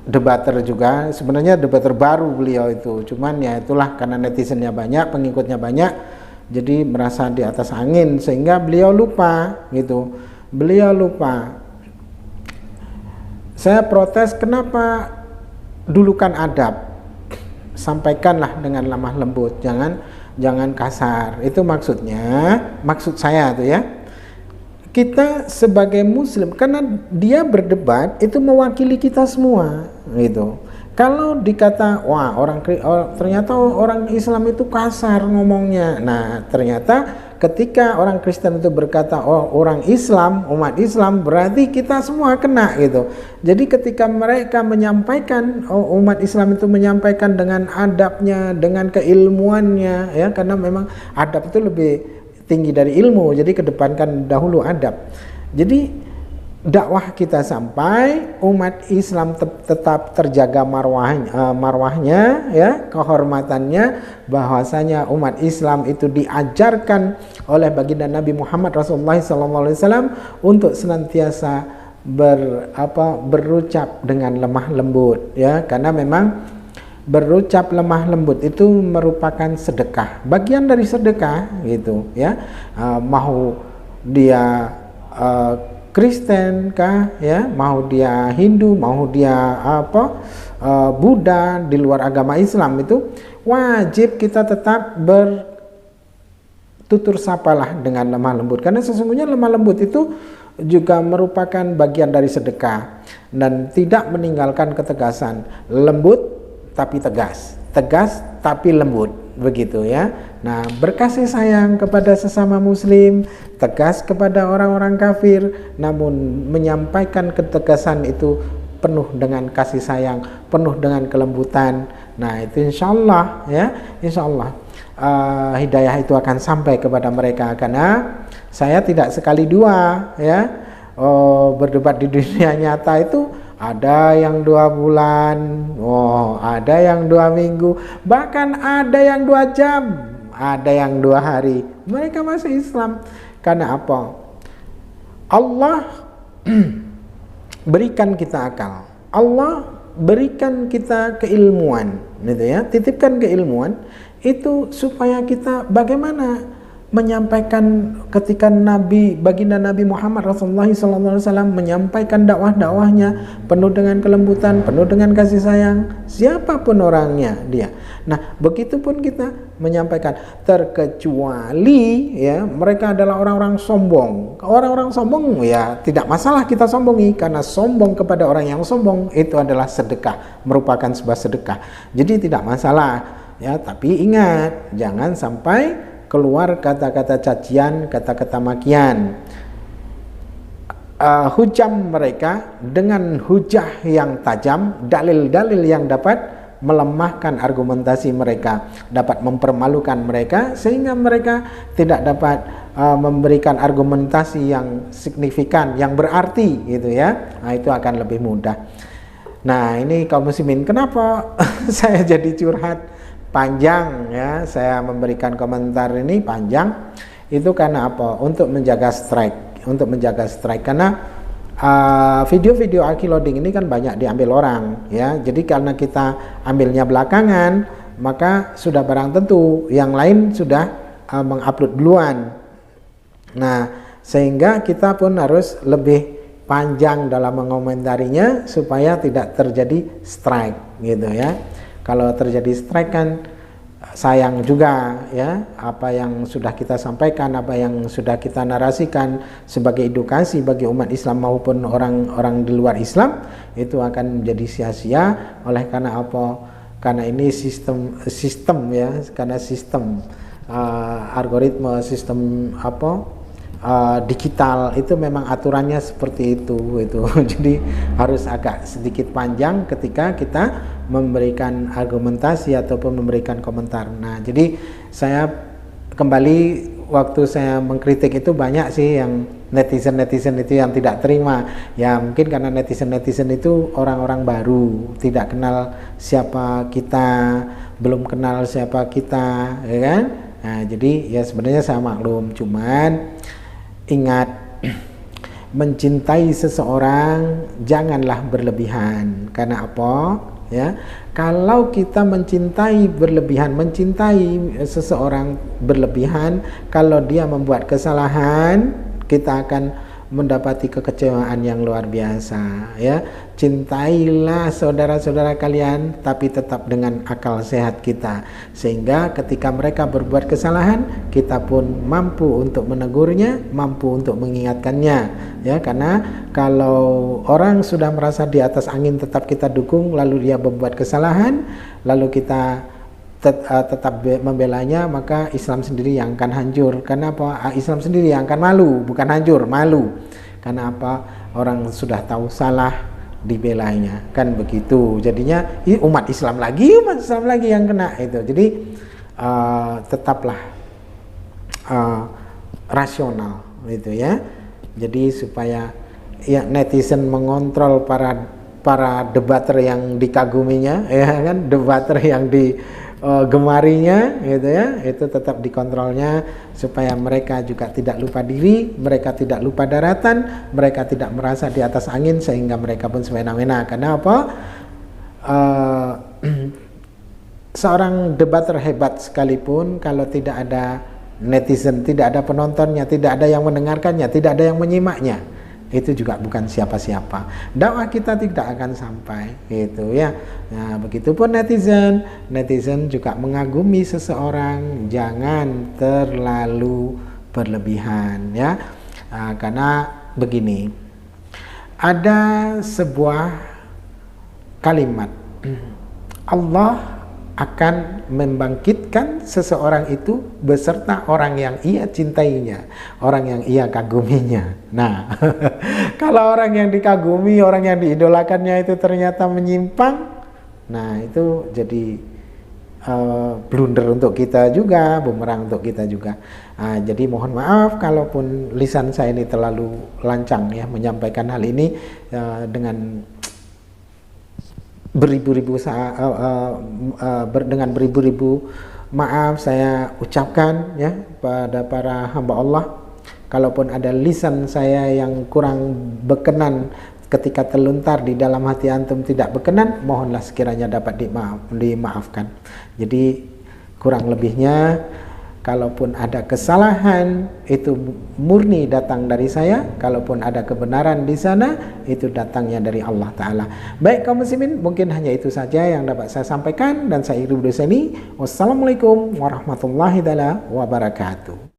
debater juga, sebenarnya debater baru beliau itu, cuman ya itulah karena netizennya banyak, pengikutnya banyak, jadi merasa di atas angin sehingga beliau lupa gitu. Beliau lupa. Saya protes, kenapa dulukan adab, sampaikanlah dengan lemah lembut, jangan kasar. Itu maksud saya tuh ya. Kita sebagai muslim, karena dia berdebat itu mewakili kita semua gitu. Kalau dikata wah ternyata orang Islam itu kasar ngomongnya. Nah, ternyata ketika orang Kristen itu berkata orang Islam, umat Islam, berarti kita semua kena gitu. Jadi ketika mereka menyampaikan, umat Islam itu menyampaikan dengan adabnya, dengan keilmuannya ya, karena memang adab itu lebih tinggi dari ilmu, jadi kedepankan dahulu adab. Jadi dakwah kita sampai, umat Islam tetap terjaga marwahnya ya, kehormatannya, bahwasanya umat Islam itu diajarkan oleh baginda Nabi Muhammad Rasulullah SAW untuk senantiasa berucap dengan lemah lembut ya, karena memang berucap lemah lembut itu merupakan sedekah, bagian dari sedekah gitu ya. Mau dia Kristen kah ya, mau dia Hindu, mau dia Buddha, di luar agama Islam, itu wajib kita tetap bertutur sapalah dengan lemah lembut, karena sesungguhnya lemah lembut itu juga merupakan bagian dari sedekah dan tidak meninggalkan ketegasan. Lembut tapi tegas, tegas tapi lembut, begitu ya. Nah, berkasih sayang kepada sesama muslim, tegas kepada orang-orang kafir, namun menyampaikan ketegasan itu penuh dengan kasih sayang, penuh dengan kelembutan. Nah, itu insyaallah ya, insyaallah hidayah itu akan sampai kepada mereka, karena saya tidak sekali dua ya berdebat di dunia nyata itu. Ada yang 2 bulan, ada yang 2 minggu, bahkan ada yang 2 jam, ada yang 2 hari. Mereka masih Islam. Karena apa? Allah berikan kita akal, Allah berikan kita keilmuan, gitu ya. Titipkan keilmuan itu supaya kita bagaimana menyampaikan ketika baginda Nabi Muhammad Rasulullah SAW menyampaikan dakwahnya penuh dengan kelembutan, penuh dengan kasih sayang, siapapun orangnya dia. Nah, begitupun kita menyampaikan, terkecuali ya mereka adalah orang-orang sombong. Orang-orang sombong ya tidak masalah kita sombongi, karena sombong kepada orang yang sombong itu adalah sedekah, merupakan sebuah sedekah. Jadi tidak masalah ya, tapi ingat jangan sampai keluar kata-kata cacian, kata-kata makian. Hujam mereka dengan hujah yang tajam, dalil-dalil yang dapat melemahkan argumentasi mereka, dapat mempermalukan mereka, sehingga mereka tidak dapat memberikan argumentasi yang signifikan, yang berarti gitu ya. Nah, itu akan lebih mudah. Nah, ini kaum muslimin, kenapa saya jadi curhat panjang ya, saya memberikan komentar ini panjang, itu karena apa? Untuk menjaga strike, karena video-video Aki Loading ini kan banyak diambil orang ya, jadi karena kita ambilnya belakangan, maka sudah barang tentu yang lain sudah mengupload duluan. Nah, sehingga kita pun harus lebih panjang dalam mengomentarinya supaya tidak terjadi strike gitu ya. Kalau terjadi strike kan sayang juga ya, apa yang sudah kita sampaikan, apa yang sudah kita narasikan sebagai edukasi bagi umat Islam maupun orang-orang di luar Islam, itu akan menjadi sia-sia. Oleh karena apa? Karena ini sistem ya, karena sistem algoritma, sistem digital itu memang aturannya seperti itu. Jadi harus agak sedikit panjang ketika kita memberikan argumentasi ataupun memberikan komentar. Nah, jadi saya kembali waktu saya mengkritik itu banyak sih yang netizen itu yang tidak terima. Ya mungkin karena netizen itu orang-orang baru, tidak kenal siapa kita, belum kenal siapa kita, ya kan? Nah, jadi ya sebenarnya saya maklum, cuman ingat, mencintai seseorang janganlah berlebihan. Karena apa? Ya, kalau kita mencintai seseorang berlebihan, kalau dia membuat kesalahan, kita akan mendapati kekecewaan yang luar biasa. Ya, cintailah saudara-saudara kalian, tapi tetap dengan akal sehat kita, sehingga ketika mereka berbuat kesalahan, kita pun mampu untuk menegurnya, mampu untuk mengingatkannya. Ya, karena kalau orang sudah merasa di atas angin tetap kita dukung, lalu dia berbuat kesalahan, lalu kita tetap membelanya, maka Islam sendiri yang akan hancur. Karena apa? Islam sendiri yang akan malu, bukan hancur, malu. Karena apa? Orang sudah tahu salah, dibelanya, kan begitu. Jadinya umat Islam lagi yang kena itu. Jadi tetaplah rasional gitu ya. Jadi supaya ya netizen mengontrol para debater yang dikaguminya, ya kan, debater yang gemarinya gitu ya, itu tetap dikontrolnya supaya mereka juga tidak lupa diri, mereka tidak lupa daratan, mereka tidak merasa di atas angin sehingga mereka pun semena-mena. Karena apa? Seorang debater hebat sekalipun kalau tidak ada netizen, tidak ada penontonnya, tidak ada yang mendengarkannya, tidak ada yang menyimaknya, itu juga bukan siapa-siapa. Dakwah kita tidak akan sampai gitu ya. Nah, begitupun netizen juga mengagumi seseorang, jangan terlalu berlebihan ya. Karena begini, ada sebuah kalimat, Allah akan membangkitkan seseorang itu beserta orang yang ia cintainya, orang yang ia kaguminya. Nah, kalau orang yang dikagumi, orang yang diidolakannya itu ternyata menyimpang, nah itu jadi blunder untuk kita juga, bumerang untuk kita juga. Jadi mohon maaf kalaupun lisan saya ini terlalu lancang ya menyampaikan hal ini dengan dengan beribu-ribu maaf saya ucapkan ya pada para hamba Allah. Kalaupun ada lisan saya yang kurang berkenan ketika terlontar di dalam hati antum tidak berkenan, mohonlah sekiranya dapat dimaafkan. Jadi kurang lebihnya, kalaupun ada kesalahan itu murni datang dari saya, kalaupun ada kebenaran di sana itu datangnya dari Allah Ta'ala. Baik kaum muslimin, mungkin hanya itu saja yang dapat saya sampaikan dan saya akhiri video ini. Wassalamualaikum warahmatullahi wabarakatuh.